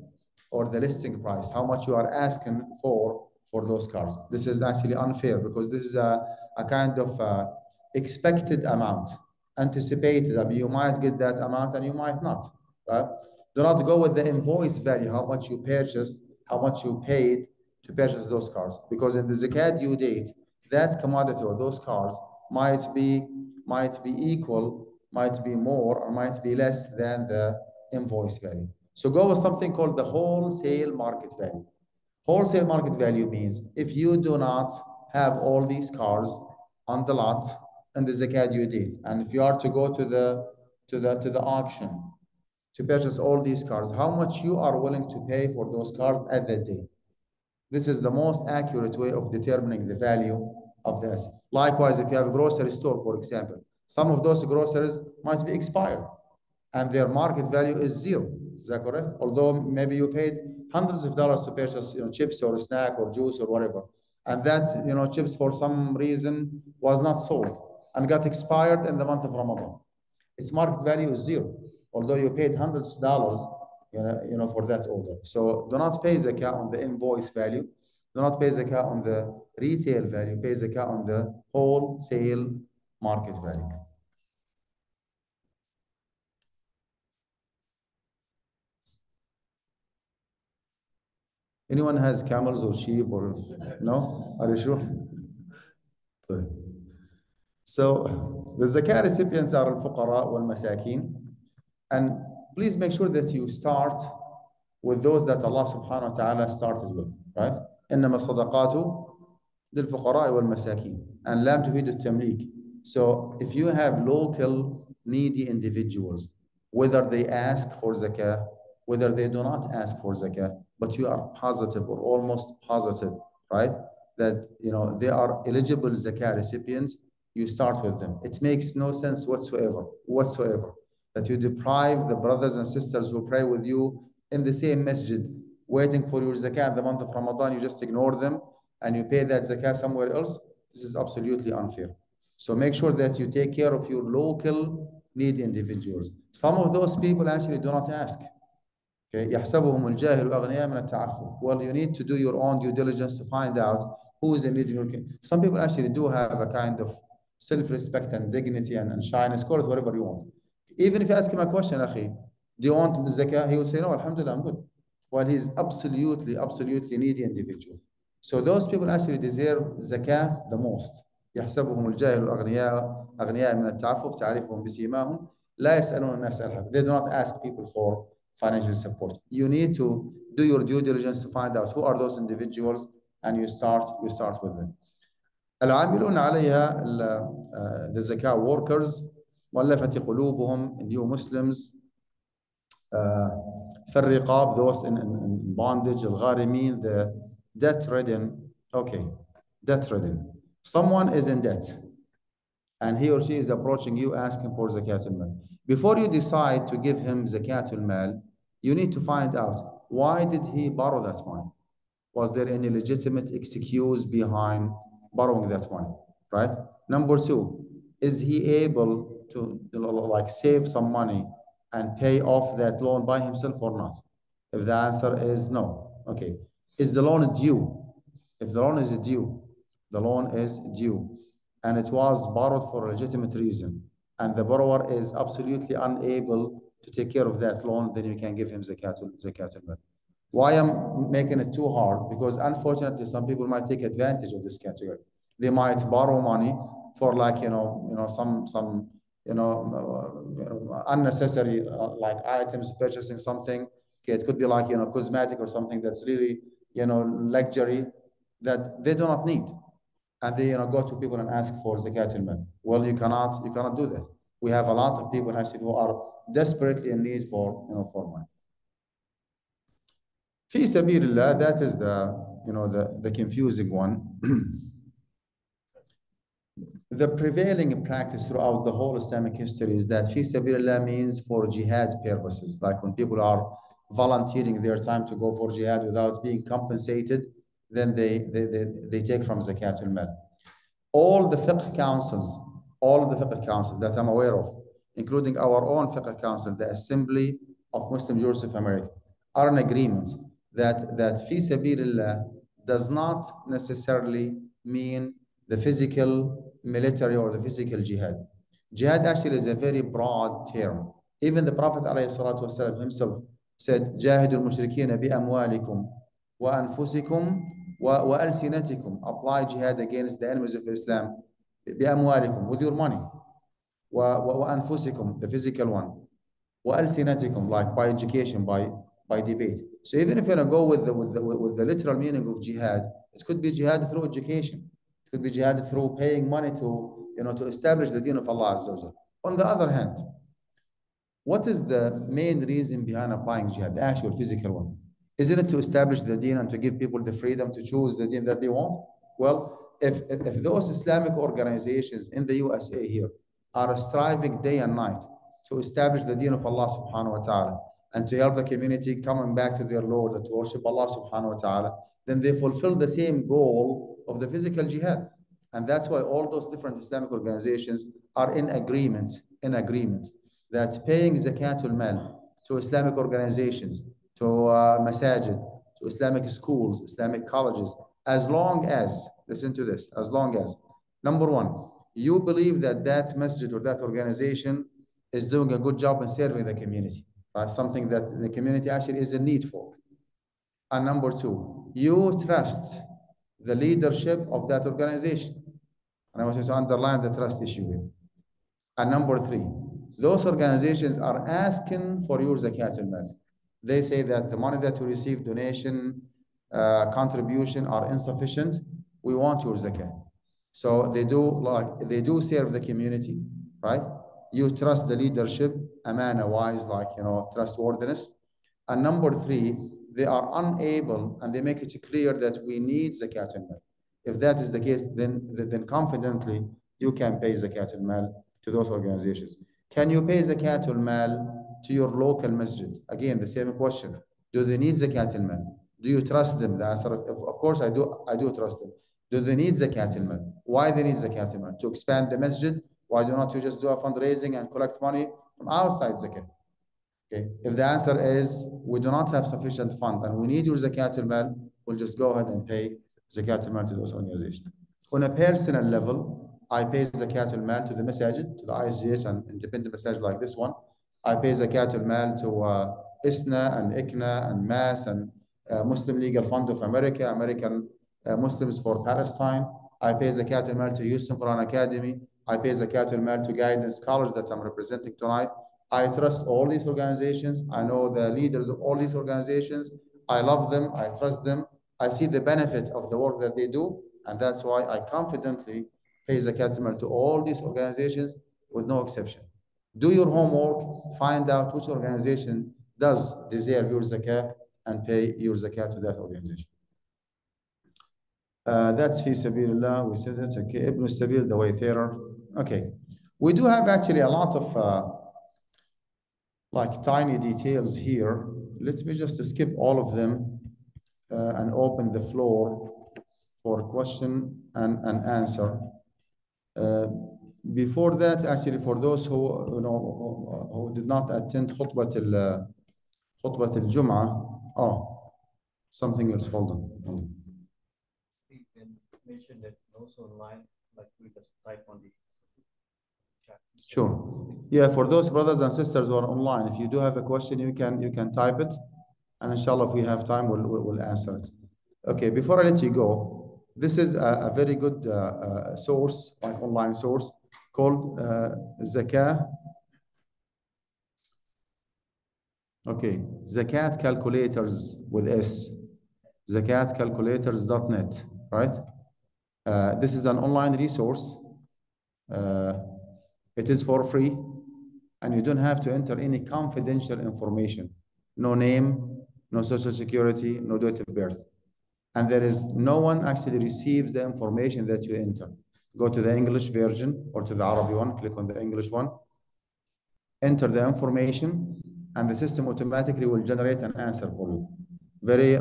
or the listing price, how much you are asking for those cars. This is actually unfair because this is a kind of expected amount, anticipated. I mean, you might get that amount and you might not, right? Do not go with the invoice value, how much you purchased, how much you paid to purchase those cars. Because in the zakat due date, that commodity or those cars might be equal, might be more, or might be less than the invoice value. So go with something called the wholesale market value. Wholesale market value means if you do not have all these cars on the lot in the zakat due date, and if you are to go to the auction to purchase all these cars, how much you are willing to pay for those cars at that day. This is the most accurate way of determining the value of the asset. Likewise, if you have a grocery store, for example, some of those groceries might be expired and their market value is zero. Is that correct? Although maybe you paid hundreds of dollars to purchase chips or a snack or juice or whatever, and that chips for some reason was not sold and got expired in the month of Ramadan. Its market value is zero, although you paid hundreds of dollars for that order. So do not pay zakah on the invoice value. Do not pay zakah on the retail value. Pay zakah on the wholesale market value. Anyone has camels or sheep or no? Are you sure? So the zakat recipients are al-fuqara wal-masakin. And please make sure that you start with those that Allah subhanahu wa ta'ala started with, right? إنما الصدقات للفقراء والمساكين and lam تفيد التمليك. So if you have local needy individuals, whether they ask for zakah, whether they do not ask for zakah, but you are positive or almost positive, right, that they are eligible zakah recipients, you start with them. It makes no sense whatsoever that you deprive the brothers and sisters who pray with you in the same masjid, waiting for your zakah in the month of Ramadan. You just ignore them and you pay that zakah somewhere else. This is absolutely unfair. So make sure that you take care of your local needy individuals. Some of those people actually do not ask. Okay. يحسبهم الجاهل أغنياء من التعفف. Well, you need to do your own due diligence to find out who is in need in your community. Some people actually do have a kind of self-respect and dignity and shyness, call it whatever you want. Even if you ask him a question, akhi, do you want zakah? He will say, no, alhamdulillah, I'm good. While he's absolutely, absolutely needy individual. So those people actually deserve zakah the most. يحسبهم الجاهل أغنياء من التعفف تعرفهم بسيماهم لا يسألون الناس إلحافا. They do not ask people for financial support. You need to do your due diligence to find out who are those individuals, and you start with them. العاملون عليها the zakah workers مؤلفة قلوبهم, new Muslims, في الرقاب, those in bondage, الغارمين, the debt ridden. Okay, debt ridden. Someone is in debt and he or she is approaching you asking for zakat al-mal. Before you decide to give him zakat al-mal, you need to find out, why did he borrow that money? Was there any legitimate excuse behind borrowing that money, right? Number two, is he able to like save some money and pay off that loan by himself or not? If the answer is no, okay. Is the loan due? If the loan is due, the loan is due, and it was borrowed for a legitimate reason, and the borrower is absolutely unable to take care of that loan, then you can give him zakat al-mal. Why I'm making it too hard? Because unfortunately, some people might take advantage of this category. They might borrow money for like some unnecessary like items, purchasing something. Okay, it could be like cosmetic or something that's really luxury that they do not need, and they go to people and ask for zakat al-mal. Well, you cannot do that. We have a lot of people actually who are desperately in need for money. في سبيل الله, that is the confusing one. The prevailing practice throughout the whole Islamic history is that fi sabilillah means for jihad purposes, like when people are volunteering their time to go for jihad without being compensated, then they take from zakat al-mal. All the fiqh councils that I'm aware of, including our own fiqh council, the Assembly of Muslim Jurists of America, are in agreement that fi sabilillah does not necessarily mean the physical military or the physical jihad. Jihad actually is a very broad term. Even the Prophet ﷺ himself said, جاهدوا المشركين بأموالكم وأنفسكم وألسنتكم. Apply jihad against the enemies of Islam بأموالكم, with your money, وأنفسكم, the physical one, وألسنتكم, like by education, by debate. So even if you're going to go with the literal meaning of jihad, it could be jihad through education. It could be jihad through paying money to establish the deen of Allah Azza wa Jal. On the other hand, what is the main reason behind applying jihad, the actual physical one? Isn't it to establish the deen and to give people the freedom to choose the deen that they want? Well, if those Islamic organizations in the USA here are striving day and night to establish the deen of Allah subhanahu wa ta'ala and to help the community coming back to their Lord and to worship Allah subhanahu wa ta'ala, then they fulfill the same goal of the physical jihad. And that's why all those different Islamic organizations are in agreement that paying zakatul mal to Islamic organizations, to masajid, to Islamic schools, Islamic colleges, as long as, listen to this, as long as, number one, you believe that that masjid or that organization is doing a good job in serving the community, right? Something that the community actually is in need for. And number two, you trust the leadership of that organization. And I want you to underline the trust issue here. And number three, those organizations are asking for your zakat al-mal. They say that the money that you receive, donation, contribution, are insufficient. We want your zakat. So they do serve the community, right? You trust the leadership, amana wise, trustworthiness. And number three, they are unable, and they make it clear that we need zakat al-mal. If that is the case, then confidently you can pay zakat al-mal to those organizations. Can you pay zakat al-mal to your local masjid? Again, the same question. Do they need zakat al-mal? Do you trust them? The answer, of course, I do trust them. Do they need zakat al-mal? Why they need zakat al-mal? To expand the masjid? Why do not you just do a fundraising and collect money from outside zakat? Okay, if the answer is we do not have sufficient fund and we need your zakat al-mal, we'll just go ahead and pay zakat al-mal to those organizations. On a personal level, I pay zakat al-mal to the masajid, to the ISGH and independent masajid like this one. I pay zakat al-mal to ISNA and ICNA and MAS and Muslim Legal Fund of America, American Muslims for Palestine. I pay zakat al-mal to Houston Quran Academy. I pay zakat al-mal to Guidance College that I'm representing tonight. I trust all these organizations. I know the leaders of all these organizations. I love them. I trust them. I see the benefit of the work that they do. And that's why I confidently pay zakat al-mal to all these organizations with no exception. Do your homework. Find out which organization does deserve your zakat and pay your zakat to that organization. That's fi sabilillah. We said it. Okay. Ibn Sabil, the wayfarer. Okay. We do have actually a lot of like tiny details here. Let me just skip all of them and open the floor for question and answer. Before that, actually, for those who who did not attend khutbat al-Jum'ah, oh, something else. Hold on.
You can mention that also online, like we just type on the chat.
Sure. Yeah, for those brothers and sisters who are online, if you do have a question, you can type it, and inshallah, if we have time, we'll answer it. Okay. Before I let you go, this is a very good source, like online source, called Zakah. Okay, Zakat Calculators with S, zakatcalculators.net, right? This is an online resource. It is for free, and you don't have to enter any confidential information. No name, no social security, no date of birth. And there is no one actually receives the information that you enter. Go to the English version or to the Arabic one, click on the English one, enter the information, and the system automatically will generate an answer for you. Very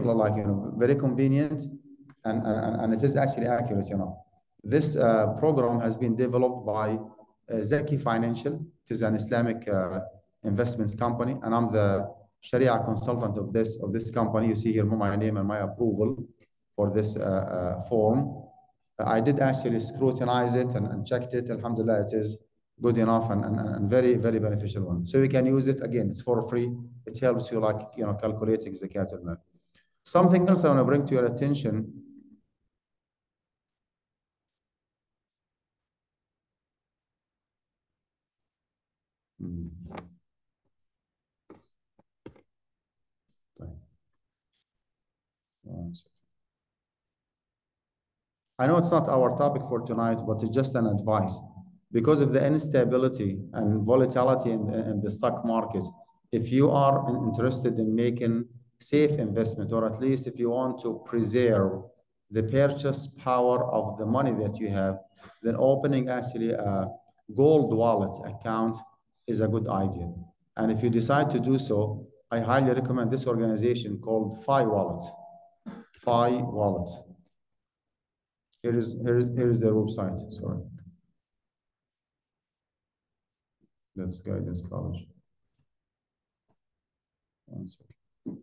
very convenient, and it is actually accurate. This program has been developed by Zaki Financial. It is an Islamic investment company, and I'm the Sharia consultant of this company. You see here my name and my approval for this form. I did actually scrutinize it and checked it. Alhamdulillah, it is good enough and very, very beneficial one. So you can use it. Again, it's for free. It helps you calculating zakat al-mal. Something else I want to bring to your attention. I know it's not our topic for tonight, but it's just an advice. Because of the instability and volatility in the stock market, if you are interested in making safe investment, or at least if you want to preserve the purchase power of the money that you have, then opening actually a gold wallet account is a good idea. And if you decide to do so, I highly recommend this organization called Fi Wallet. Fi Wallet. Here is their website. Sorry. That's Guidance College. One second.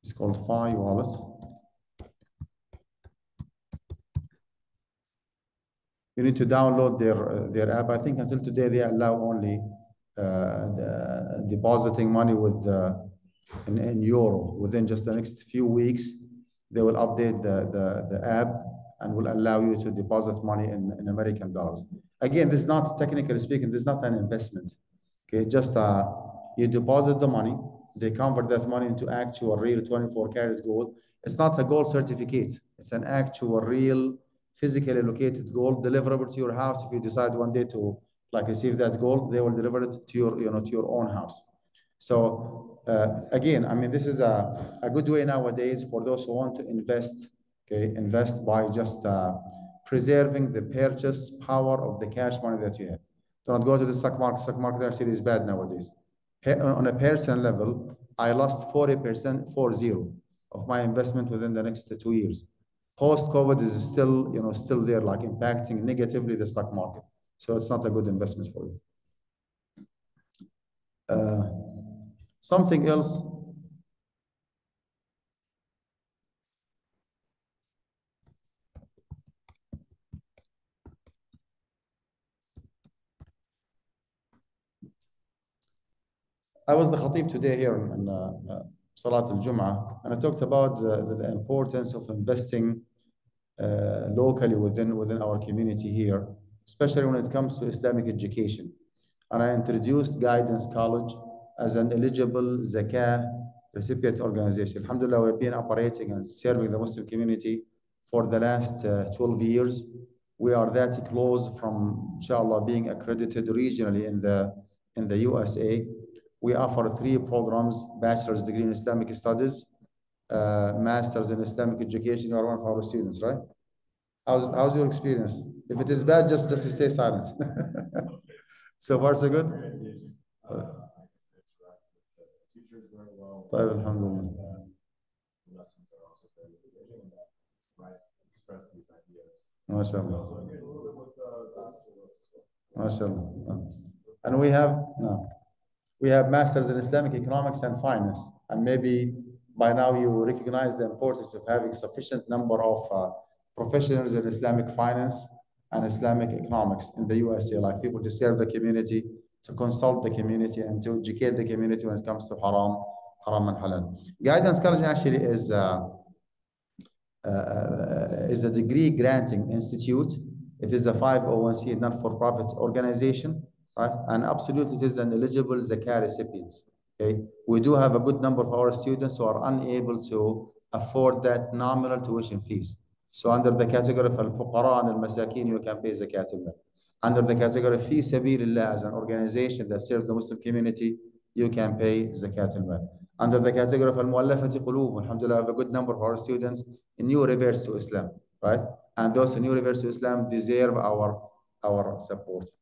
It's called Fi Wallet. You need to download their app. I think until today they allow only depositing money with in euro. Within just the next few weeks, they will update the app and will allow you to deposit money in American dollars. Again, this is not, technically speaking, this is not an investment. Okay, just you deposit the money, they convert that money into actual real 24-karat gold. It's not a gold certificate. It's an actual real physically located gold deliverable to your house. If you decide one day to receive that gold, they will deliver it to your to your own house. So again, I mean, this is a good way nowadays for those who want to invest. Okay, invest by just preserving the purchase power of the cash money that you have. Do not go to the stock market. Stock market actually is bad nowadays. On a personal level, I lost 40%, 40, of my investment within the next 2 years. Post-COVID is still, still there, like impacting negatively the stock market. So it's not a good investment for you. Something else. I was the khatib today here in Salat al-Jum'ah, and I talked about the importance of investing locally within our community here, especially when it comes to Islamic education. And I introduced Guidance College as an eligible Zakah recipient organization. Alhamdulillah, we've been operating and serving the Muslim community for the last 12 years. We are that close from, inshallah, being accredited regionally in the USA. We offer 3 programs: bachelor's degree in Islamic studies, master's in Islamic education. You are one of our students, right? How's your experience? If it is bad, just stay silent. So far, so good?
Teachers very well.
Alhamdulillah.
Lessons are also very engaging and that might express these ideas.
MashaAllah.
Also engage a little bit with gospel words as well.
MashaAllah. And we have masters in Islamic economics and finance. And maybe by now you recognize the importance of having sufficient number of professionals in Islamic finance and Islamic economics in the USA, like people to serve the community, to consult the community, and to educate the community when it comes to haram and halal. Guidance College actually is a degree granting institute. It is a 501c non-for-profit organization, right? And absolutely it is an eligible Zakah recipient. Okay, we do have a good number of our students who are unable to afford that nominal tuition fees. So under the category of al-fuqara and al-masakin, you can pay zakat al-mal. Under the category of fi sabilillah, as an organization that serves the Muslim community, you can pay zakat al-mal. Under the category of al-muallafati qulub, alhamdulillah, we have a good number of our students in new reverse to Islam, right? And those in new reverse to Islam deserve our support.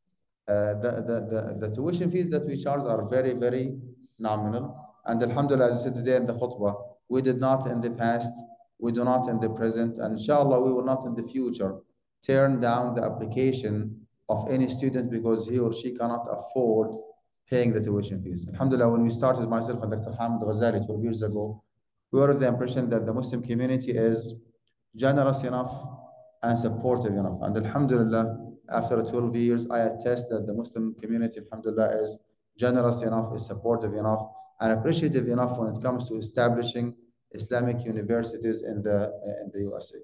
The tuition fees that we charge are very, very nominal. And alhamdulillah, as I said today in the khutbah, we did not in the past, we do not in the present, and inshallah we will not in the future turn down the application of any student because he or she cannot afford paying the tuition fees. Alhamdulillah, when we started, myself and Dr. Hamid Ghazali 12 years ago, we were of the impression that the Muslim community is generous enough and supportive enough. And alhamdulillah, after 12 years, I attest that the Muslim community, alhamdulillah, is generous enough, is supportive enough, and appreciative enough when it comes to establishing Islamic universities in the USA.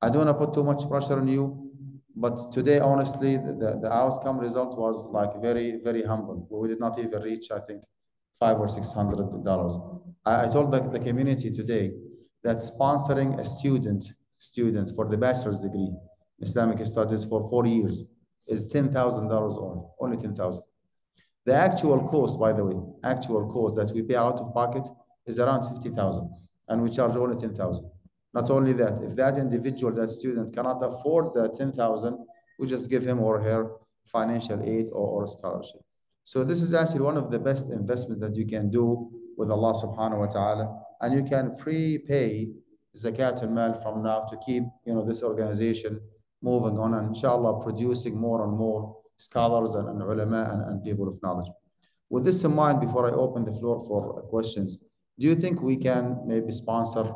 I don't want to put too much pressure on you, but today, honestly, the outcome result was like very, very humble. We did not even reach, I think, $500 or $600. I told the community today that sponsoring a student for the bachelor's degree, Islamic studies for 4 years, is $10,000 only $10,000. The actual cost, by the way, actual cost that we pay out of pocket is around $50,000, and we charge only $10,000. Not only that, if that individual, that student cannot afford the $10,000, we just give him or her financial aid or scholarship. So this is actually one of the best investments that you can do with Allah subhanahu wa ta'ala, and you can prepay zakat al-mal from now to keep this organization moving on and inshallah producing more and more scholars and ulama and people of knowledge. With this in mind, before I open the floor for questions, do you think we can maybe sponsor a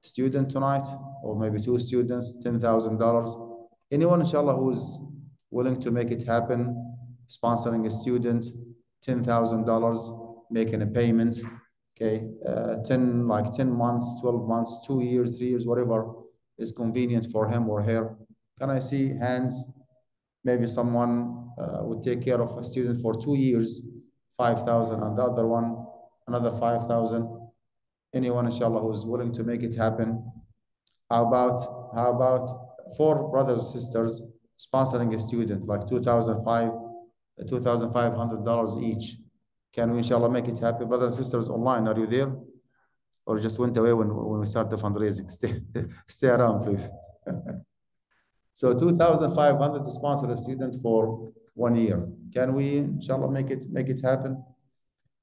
student tonight, or maybe 2 students, $10,000? Anyone, inshallah, who's willing to make it happen, sponsoring a student, $10,000, making a payment, okay, 10 months, 12 months, 2 years, 3 years, whatever is convenient for him or her. Can I see hands? Maybe someone would take care of a student for 2 years, 5,000, and the other one, another 5,000. Anyone, inshallah, who's willing to make it happen? How about 4 brothers and sisters sponsoring a student, like $2,500 each? Can we, inshallah, make it happen? Brothers and sisters online, are you there? Or just went away when we start the fundraising? Stay around, please. So 2,500 to sponsor a student for 1 year. Can we, inshallah, make it happen?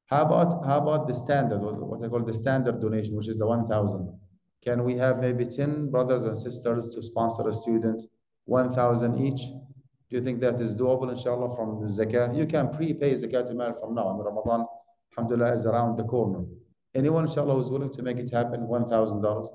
How about the standard, what I call the standard donation, which is the 1,000? Can we have maybe 10 brothers and sisters to sponsor a student, 1,000 each? Do you think that is doable, inshallah, from the zakah? You can prepay zakat al-mal from now. And Ramadan, alhamdulillah, is around the corner. Anyone, inshallah, who's willing to make it happen, $1,000.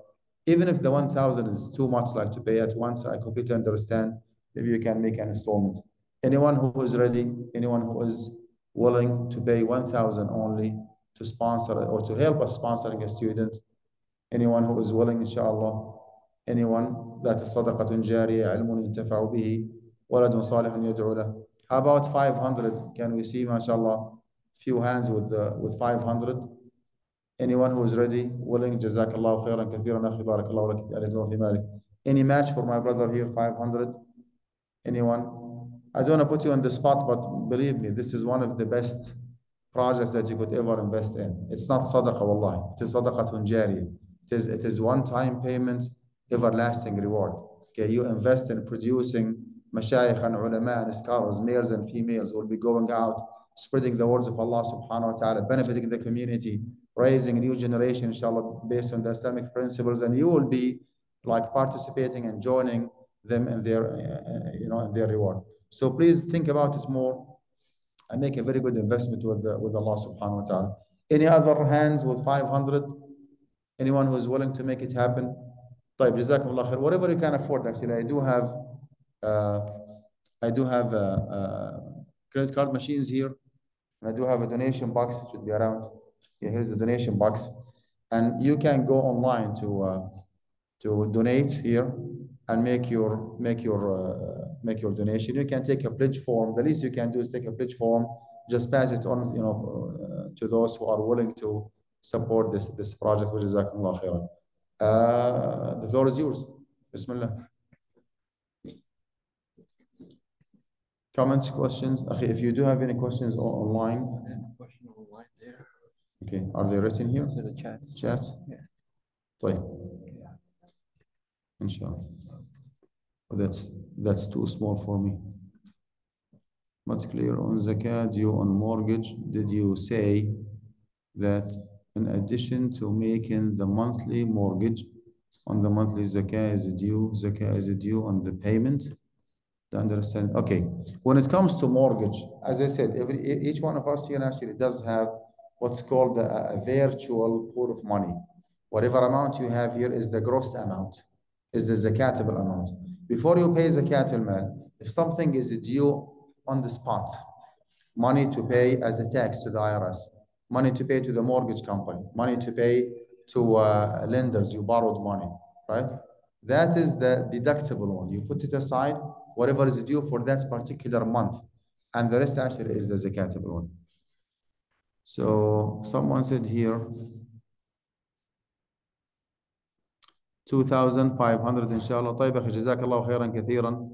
Even if the 1,000 is too much, like to pay at once, I completely understand. Maybe you can make an installment. Anyone who is ready, anyone who is willing to pay 1,000 only to sponsor or to help us sponsoring a student, anyone who is willing, inshallah, anyone that is sadaqatun jariyah, ilmun yuntafa'u bihi, waladun salihun yad'u lahu. How about 500? Can we see, mashallah, few hands with 500? Anyone who is ready, willing, jazakallahu khairan kathiran, akhi barakallahu lak, alaykum wa fi malik. Any match for my brother here, 500? Anyone? I don't want to put you on the spot, but believe me, this is one of the best projects that you could ever invest in. It's not sadaqah, wallahi. It is sadaqatun jariyah. It is one-time payment, everlasting reward. Okay, you invest in producing mashayikh and ulama and scholars, males and females, who will be going out, spreading the words of Allah subhanahu wa ta'ala, benefiting the community, raising a new generation, inshallah, based on the Islamic principles, and you will be like participating and joining them in their, in their reward. So please think about it more and make a very good investment with Allah subhanahu wa ta'ala. Any other hands with 500? Anyone who is willing to make it happen? طيب, jazakumullah khair. Whatever you can afford, actually. I do have credit card machines here. And I do have a donation box. It should be around. Yeah, here's the donation box. And you can go online to donate here and make your donation. You can take a pledge form. The least you can do is take a pledge form, just pass it on, to those who are willing to support this project, which is jazakumullah khairan. The floor is yours. Bismillah. Comments, questions? If you do have any questions online.
Question online there.
Okay, are they written here?
To the chat.
Chat?
Yeah.
طيب. Inshallah. That's too small for me. Not clear on zakat due on mortgage. Did you say that in addition to making the monthly mortgage on the monthly zakah is due on the payment? To understand. Okay. When it comes to mortgage, as I said, each one of us here actually does have what's called a virtual pool of money. Whatever amount you have here is the gross amount, is the zakatable amount. Before you pay zakat al-mal, if something is due on the spot, money to pay as a tax to the IRS, money to pay to the mortgage company, money to pay to lenders, you borrowed money, right? That is the deductible one. You put it aside, whatever is due for that particular month, and the rest actually is the zakatable one. So someone said here, 2,500 inshallah. طيب أخي جزاك الله خيرا كثيرا.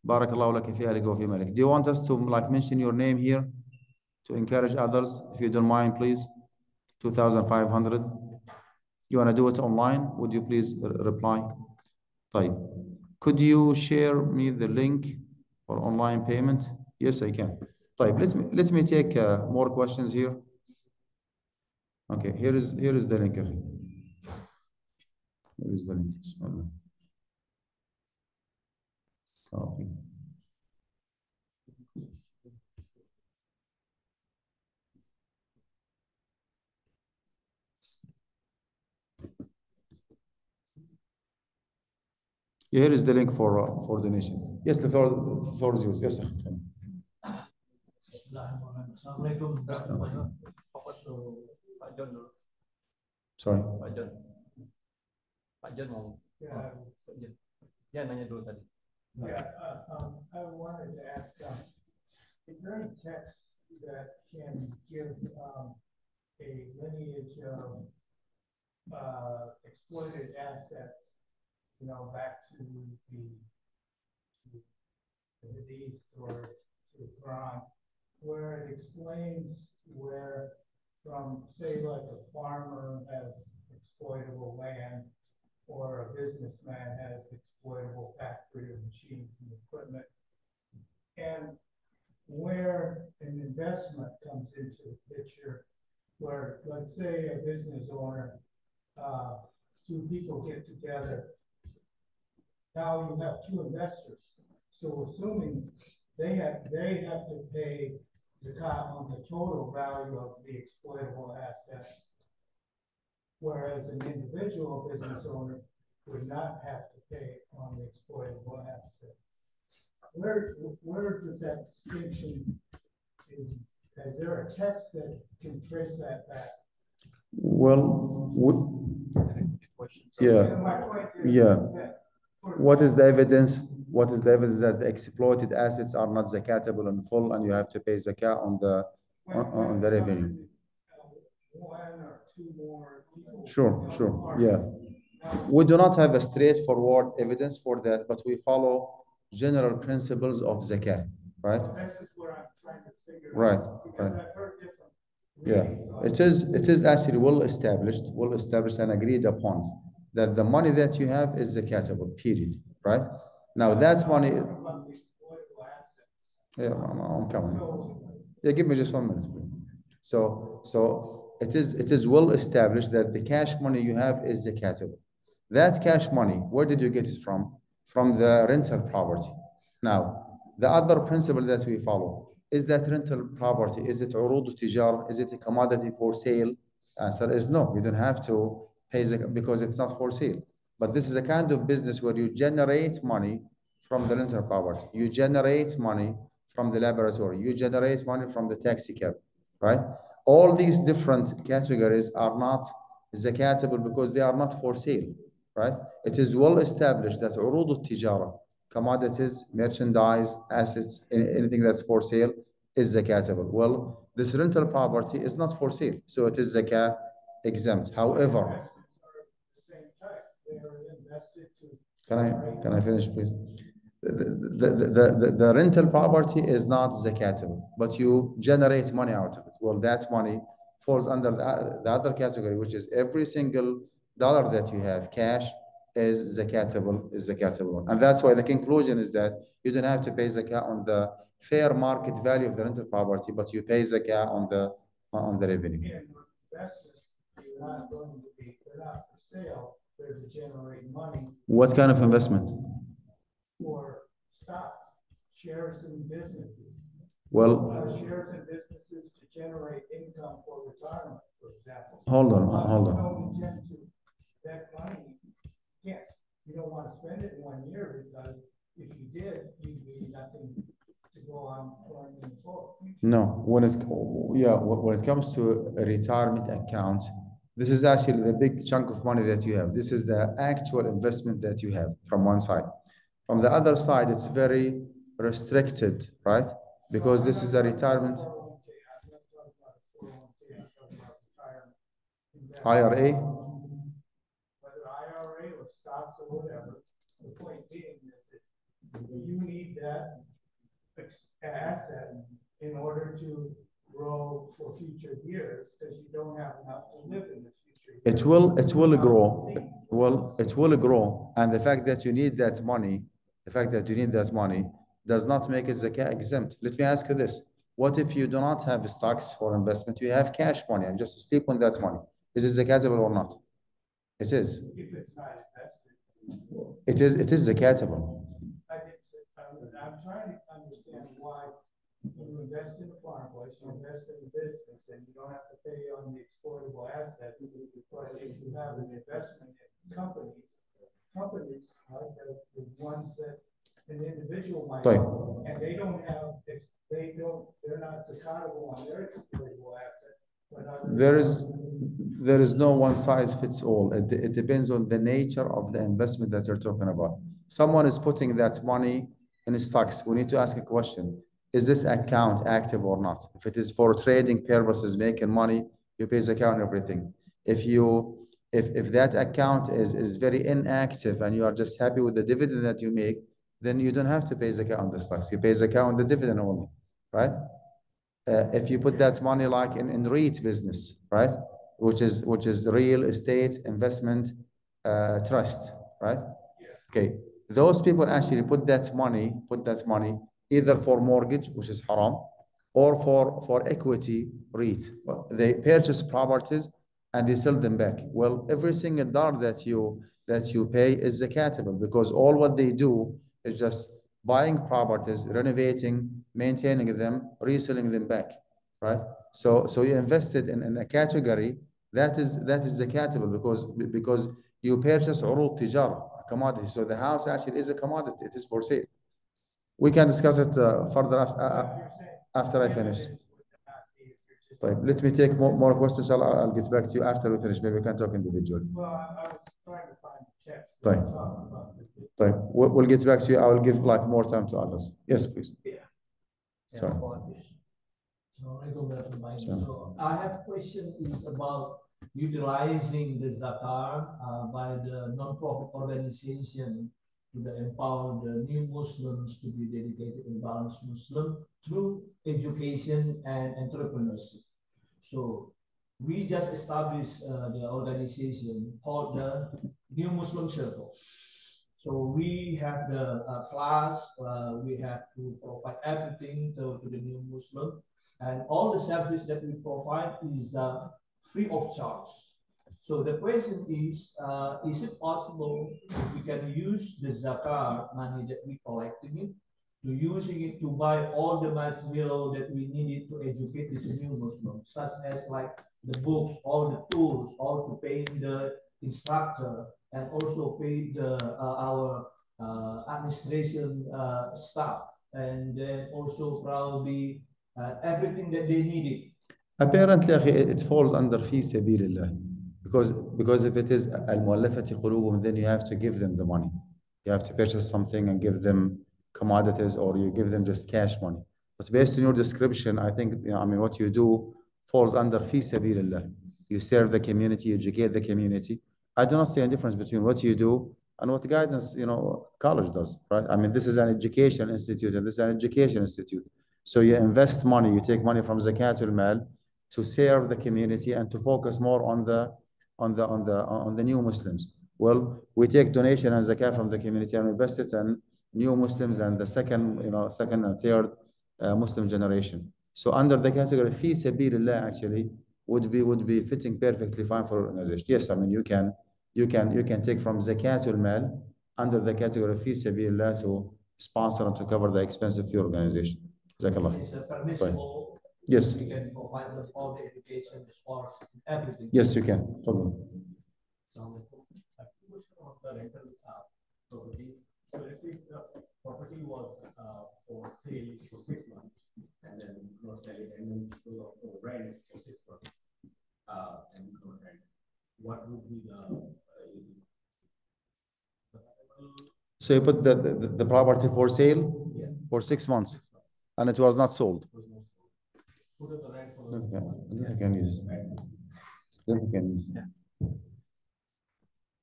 بارك الله لك في أهلك وفي مالك. Do you want us to mention your name here to encourage others? If you don't mind, please. 2,500. You want to do it online? Would you please reply? طيب. Could you share me the link for online payment? Yes, I can. طيب, let me take more questions here. Okay, here is the link. Here is the link. Copy. Here is the link for donation. Yes, the floor is yours. Yes, sir.
Assalamualaikum. Pak John dulu.
Sorry.
Pak John mau. Ya, nanya dulu tadi.
Yeah, I wanted to ask, is there any text that can give a lineage of exploited assets, back to the Hadith or to the Quran, where it explains where from, say, like a farmer has exploitable land or a businessman has exploitable factory or machines and equipment, and where an investment comes into the picture, where, let's say, a business owner, two people get together. Now you have two investors. So assuming they have to pay zakat on the total value of the exploitable assets, whereas an individual business owner would not have to pay on the exploitable assets. Where does that distinction is there a text that can trace that back?
Well,
So
yeah,
my point is
yeah.
that,
What is the evidence? What is the evidence that the exploited assets are not zakatable in full, and you have to pay zakat on the revenue?
One or two more people.
Sure, yeah. We do not have a straightforward evidence for that, but we follow general principles of zakat, right?
This is what I'm trying to figure
Right,
out. Because
right.
I've heard different.
Yeah, it is actually well established and agreed upon that the money that you have is zakatable, period, right? Now that money, yeah, I'm coming. Yeah, give me just 1 minute, please. So it is well established that the cash money you have is zakatable. That cash money, where did you get it from? From the rental property. Now, the other principle that we follow is that rental property, is it urud tijara? Is it a commodity for sale? Answer is no. You don't have to pay zakat because it's not for sale. But this is a kind of business where you generate money from the rental property. You generate money from the laboratory. You generate money from the taxi cab, right? All these different categories are not zakatable because they are not for sale, right? It is well established that urud al-tijara, commodities, merchandise, assets, anything that's for sale is zakatable. Well, this rental property is not for sale, so it is zakat exempt. However, can I finish, please? The rental property is not zakatable, but you generate money out of it. Well, that money falls under the other category, which is every single dollar that you have cash is zakatable. And that's why the conclusion is that you don't have to pay zakat on the fair market value of the rental property, but you pay zakat on the revenue.
You're not going to be, they're not for sale, they're to generate money.
What kind of investment?
For stocks, shares in businesses.
Well,
shares in businesses to generate income for retirement, for example.
Hold on.
You don't intend to, that money, yes, you don't want to spend it in 1 year because if you did, you'd be nothing to go on in the future.
No, when it comes to a retirement account, this is actually the big chunk of money that you have. This is the actual investment that you have from one side. From the other side, it's very restricted, right? Because this is a retirement. IRA?
Whether IRA or stocks or whatever, the point being is you need that asset in order to grow for future years because you don't have enough to live in this future years.
It will grow. Well, it will grow. And the fact that you need that money, does not make it zakat exempt. Let me ask you this. What if you do not have stocks for investment? You have cash money and just sleep on that money. Is it zakatable or not? It is.
If it's not invested.
It is zakatable.
I'm trying to understand why you invest in a farm place, you invest in a business, and you don't have to pay on the exploitable asset. But if you have an investment in companies like the ones that an individual might own, and they're not zakatable on their exploitable asset.
There is no one size fits all. It depends on the nature of the investment that you're talking about. Someone is putting that money in stocks. We need to ask a question. Is this account active or not? If it is for trading purposes, making money, you pay zakat on everything. If that account is very inactive and you are just happy with the dividend that you make, then you don't have to pay zakat on the stocks. You pay zakat on the dividend only, right? If you put that money like in REIT business, right? Which is real estate investment trust, right? Okay. Those people actually put that money either for mortgage, which is haram, or for equity REIT. Well, they purchase properties and they sell them back. Well, every single dollar that you pay is zakatable because all what they do is just buying properties, renovating, maintaining them, reselling them back, right? So you invested in a category that is zakatable because you purchase urud tijara, a commodity. So the house actually is a commodity. It is for sale. We can discuss it further after I finish. Let me take more questions. I'll get back to you after we finish. Maybe we can talk individually.
Well, I was trying to find text.
We'll get back to you. I will give like more time to others. Yes, please. Sorry.
So I have a question is about utilizing the zakat by the non-profit organization to empower the new Muslims to be dedicated and balanced Muslim through education and entrepreneurship. So we just established the organization called the New Muslim Circle. So we have the class, we have to provide everything to the new Muslim, and all the service that we provide is free of charge. So the question is it possible we can use the zakat money that we collecting it to using it to buy all the material that we needed to educate this new Muslim, such as like the books, all the tools, all to pay the instructor, and also pay our administration staff, and then also probably everything that they needed.
Apparently, it falls under fi sabilillah because if it is al-mu'allafati qulubuhum, then you have to give them the money. You have to purchase something and give them commodities, or you give them just cash money. But based on your description, I think what you do falls under fi sabilillah. You serve the community, you educate the community. I do not see a difference between what you do and what guidance, college does, right? This is an education institute and this is an education institute. So you invest money, you take money from zakatul mal to serve the community and to focus more on the new Muslims. Well, we take donation and zakat from the community and invest it in new Muslims and the second and third Muslim generation. So under the category fi sabilillah actually would be fitting perfectly fine for organization. Yes, you can take from zakatul mal under the category fi sabilillah to sponsor and to cover the expense of your organization.
It's permissible.
Right. Yes.
We can provide them all the education, the sports, everything.
Yes, you can.
So the rental so let's say the property was for sale for 6 months, and then not selling, and then for rent for 6 months, and not rent. What would be the
So you put the property for sale?
Yes.
For 6 months, and it was not sold.
Who does the rent for
I think I can use.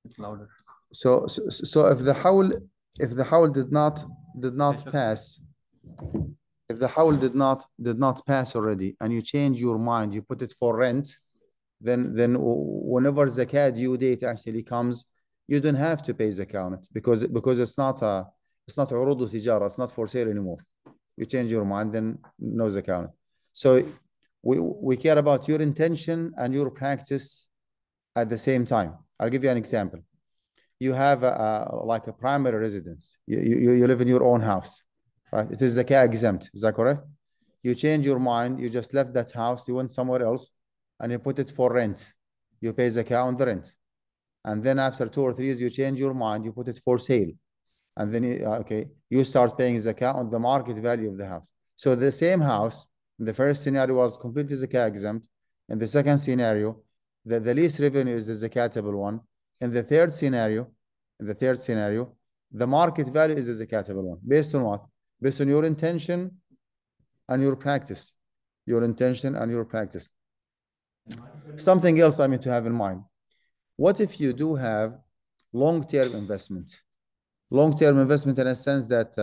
It's louder.
So if the howl did not pass, if the howl did not pass already, and you change your mind, you put it for rent, then whenever zakat due date actually comes, you don't have to pay zakat on it because it's not urud tijara, it's not for sale anymore. You change your mind, then no zakat on it. So we care about your intention and your practice at the same time. I'll give you an example. You have like a primary residence. You live in your own house, right? It is zakat exempt. Is that correct? You change your mind. You just left that house. You went somewhere else, and you put it for rent. You pay zakat on the rent, and then after 2 or 3 years, you change your mind. You put it for sale, and then you start paying zakat on the market value of the house. So the same house, in the first scenario, was completely zakat exempt. In the second scenario, the least revenue is the zakatable one. In the third scenario, the market value is the zakatable one. Based on what? Based on your intention and your practice. Your intention and your practice. Something else to have in mind. What if you do have long-term investment? Long-term investment in a sense that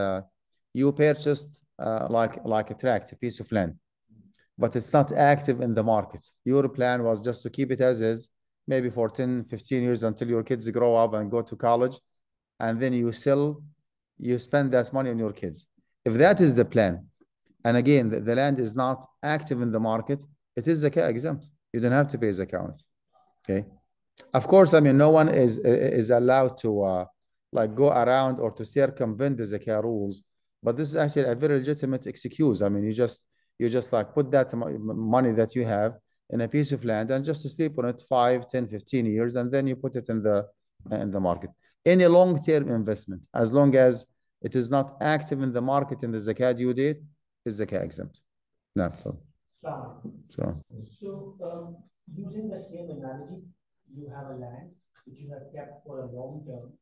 you purchased like a tract, a piece of land, but it's not active in the market. Your plan was just to keep it as is, maybe for 10, 15 years until your kids grow up and go to college, and then you sell, you spend that money on your kids. If that is the plan, and again, the land is not active in the market, it is zakat exempt. You don't have to pay zakat on it. Okay. Of course, no one is allowed to go around or to circumvent the zakat rules But this is actually a very legitimate excuse. I mean, you just like put that money that you have in a piece of land and just sleep on it 5, 10, 15 years, and then you put it in the market. Any long-term investment, as long as it is not active in the market in the zakat due date, is zakat exempt. No.
So, using the same analogy, you have a land which you have kept for a long term.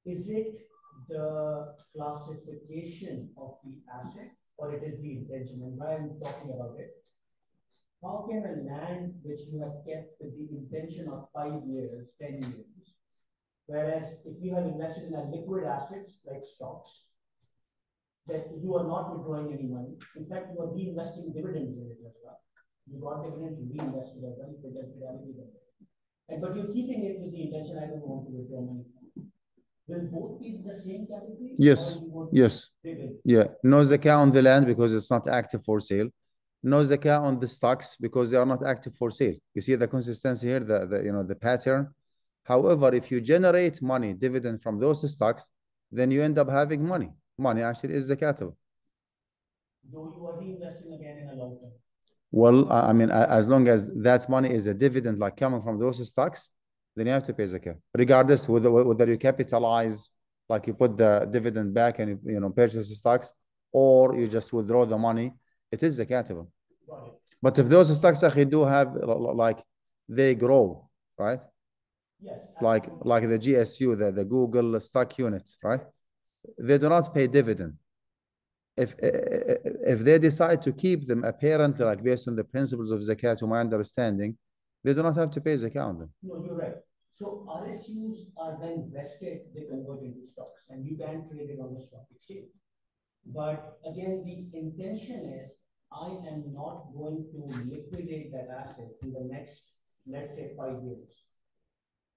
Is it the classification of the asset or it is the intention? And why I'm talking about it, how can a land which you have kept with the intention of 5 years, 10 years, whereas if you have invested in a liquid assets like stocks, that you are not withdrawing any money. In fact, you are reinvesting dividends in it as well. You got dividends, you reinvested as well, but you're keeping it with the intention, I don't want to withdraw money. Will both be the same category?
Yes. Yes. Yeah. No zakah on the land because it's not active for sale. No zakah on the stocks because they are not active for sale. You see the consistency here, the pattern. However, if you generate money, dividend from those stocks, then you end up having money. Money actually is zakatable.
Though you are reinvesting again in a long term.
Well, I mean, as long as that money is a dividend like coming from those stocks, then you have to pay zakat, regardless whether you capitalize, like you put the dividend back and you purchase the stocks, or you just withdraw the money. It is zakatable. But if those stocks actually do have, like, they grow, right?
Yes.
Like the GSU, the Google stock units, right? They do not pay dividend. If they decide to keep them, apparently, like based on the principles of zakat, to my understanding, they do not have to pay zakat on them.
No, you're right. So RSUs are then vested, they convert into stocks, and you can trade it on the stock exchange. But again, the intention is I am not going to liquidate that asset in the next, let's say, 5 years.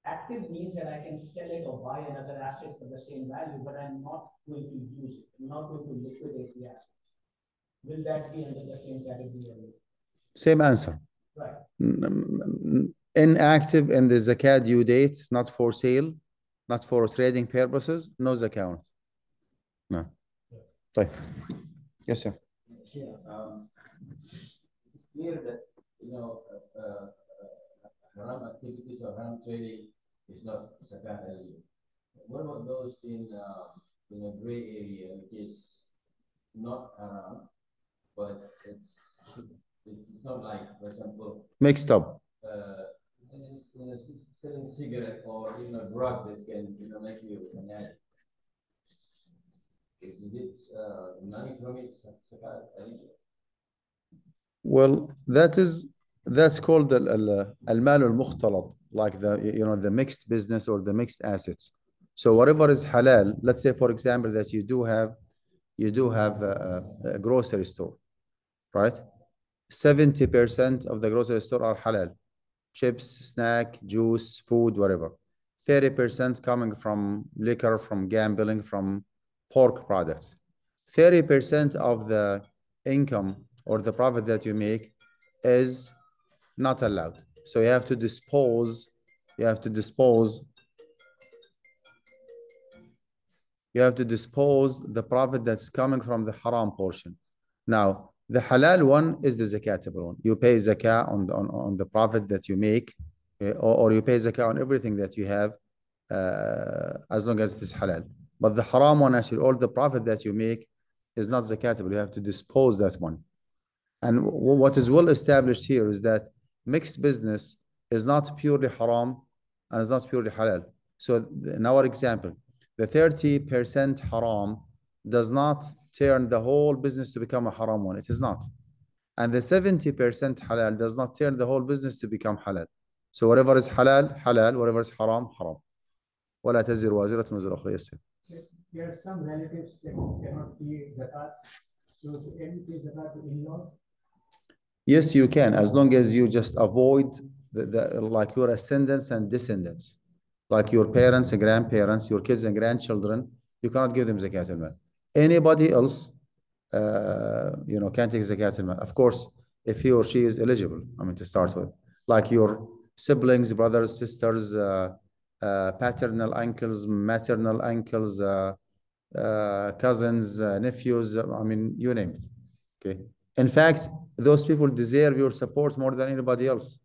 Active means that I can sell it or buy another asset for the same value, but I'm not going to use it. I'm not going to liquidate the asset. Will that be under the same category?
Same answer.
Right.
Inactive in the zakat due date, not for sale, not for trading purposes, no zakat. No. Right. Yes, sir.
Yeah, it's clear that haram activities or haram trading is not zakat eligible. What about those in a gray area, which is not haram, but it's not like, for example,
mixed up.
Selling cigarette or drug that can make you an addict. Is it money from it zakat eligible?
Well, that's called al-mal al-mukhtalat, like the mixed business or the mixed assets. So whatever is halal, let's say for example that you do have a grocery store, right? 70% of the grocery store are halal, chips, snack, juice, food, whatever. 30% coming from liquor, from gambling, from pork products. 30% of the income or the profit that you make is not allowed. So you have to dispose the profit that's coming from the haram portion. Now, the halal one is the zakatable one. You pay zakah on the profit that you make, or you pay zakah on everything that you have, as long as it is halal. But the haram one, actually, all the profit that you make is not zakatable. You have to dispose that one. And what is well established here is that mixed business is not purely haram and is not purely halal. So in our example, the 30% haram does not turn the whole business to become a haram one. It is not. And the 70% halal does not turn the whole business to become halal. So whatever is halal, halal. Whatever is haram, haram. ولا تزر وازرة وزر أخرى. Yes, sir.
There are some relatives that cannot pay zakat. So can you pay zakat to in-laws?
Yes, you can, as long as you just avoid like your ascendants and descendants, like your parents and grandparents, your kids and grandchildren. You cannot give them zakat al-mal. Anybody else, can take zakat al-mal. Of course, if he or she is eligible. I mean, to start with, like your siblings, brothers, sisters, paternal uncles, maternal uncles, cousins, nephews, I mean, you name it. Okay. In fact, those people deserve your support more than anybody else.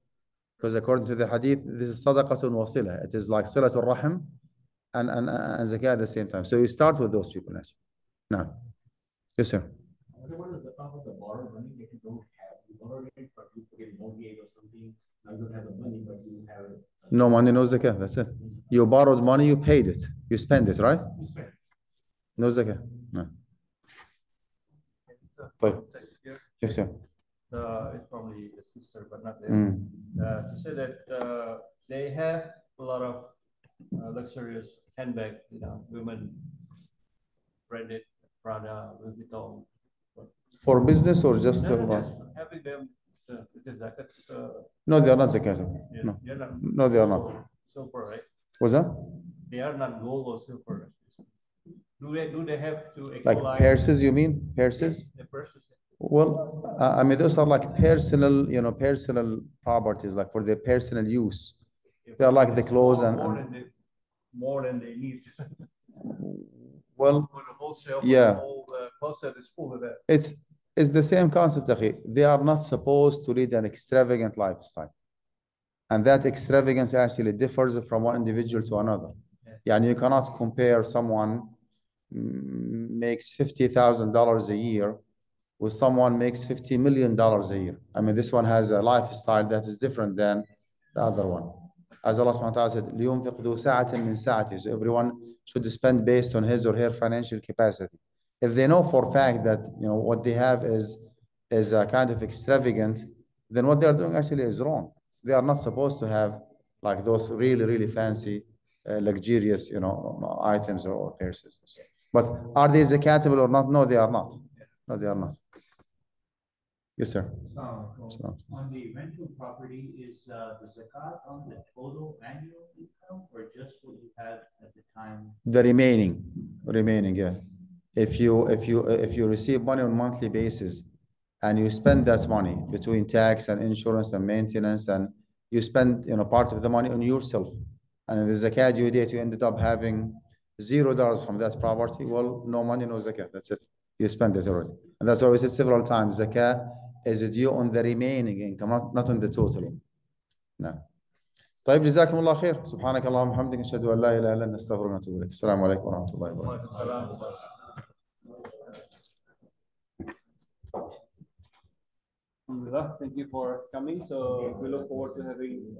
Because according to the hadith, this is sadaqatul wasila. It is like silatul rahim and zakah at the same time. So you start with those people actually. Now, yes, sir.
What about the zakat of the borrowed money that you don't have? You borrowed it, but you put in mortgage or something. Now you don't have the money, but you have it.
No money, no zakah. That's it. You borrowed money, you paid it. You spend it, right?
You spend.
No zakah. No. طيب. Yes, sir.
It's probably a sister, but not them. She said that they have a lot of luxurious handbag, women branded Prada, Louis Vuitton.
For business or just
having them with the zakat?
No, they are not zakat.
Yeah,
No.
they're not
No, they are not.
Silver, right?
What's that?
They are not gold or silver. Do they have to
Like purses, you mean? Purses?
The purses.
Well, I mean, those are like personal, personal properties, like for their personal use. They are like the clothes
more than they need.
Well,
For the whole shelf,
yeah.
the whole closet is full of that.
It's the same concept, akhi. They are not supposed to lead an extravagant lifestyle. And that extravagance actually differs from one individual to another. Yeah, and you cannot compare someone makes $50,000 a year with someone makes $50 million a year. I mean, this one has a lifestyle that is different than the other one. As Allah subhanahu wa ta'ala said, لِيُنْفِقْ ذُو سَعَةٍ مِّن سَعَتِهِ. So everyone should spend based on his or her financial capacity. If they know for a fact that what they have is a kind of extravagant, then what they are doing actually is wrong. They are not supposed to have like those really, really fancy, luxurious, items or purses. But are they zakatable or not? No, they are not. No, they are not. Yes, sir.
On the rental property, is the zakat on the total annual income or just what you had at the time?
The remaining, yeah. If you receive money on monthly basis and you spend that money between tax and insurance and maintenance, and you spend part of the money on yourself, and in the zakat due date you ended up having $0 from that property, well, no money, no zakat. That's it. You spend it already. And that's why we said several times, zakat is due on the remaining income, not on the total. No. طيب جزاكم الله خير. سبحانك اللهم وبحمدك نشهد ان لا اله الا انت نستغفرك ونتوب اليك. السلام عليكم ورحمه الله وبركاته.
Thank you for coming. So we look forward to having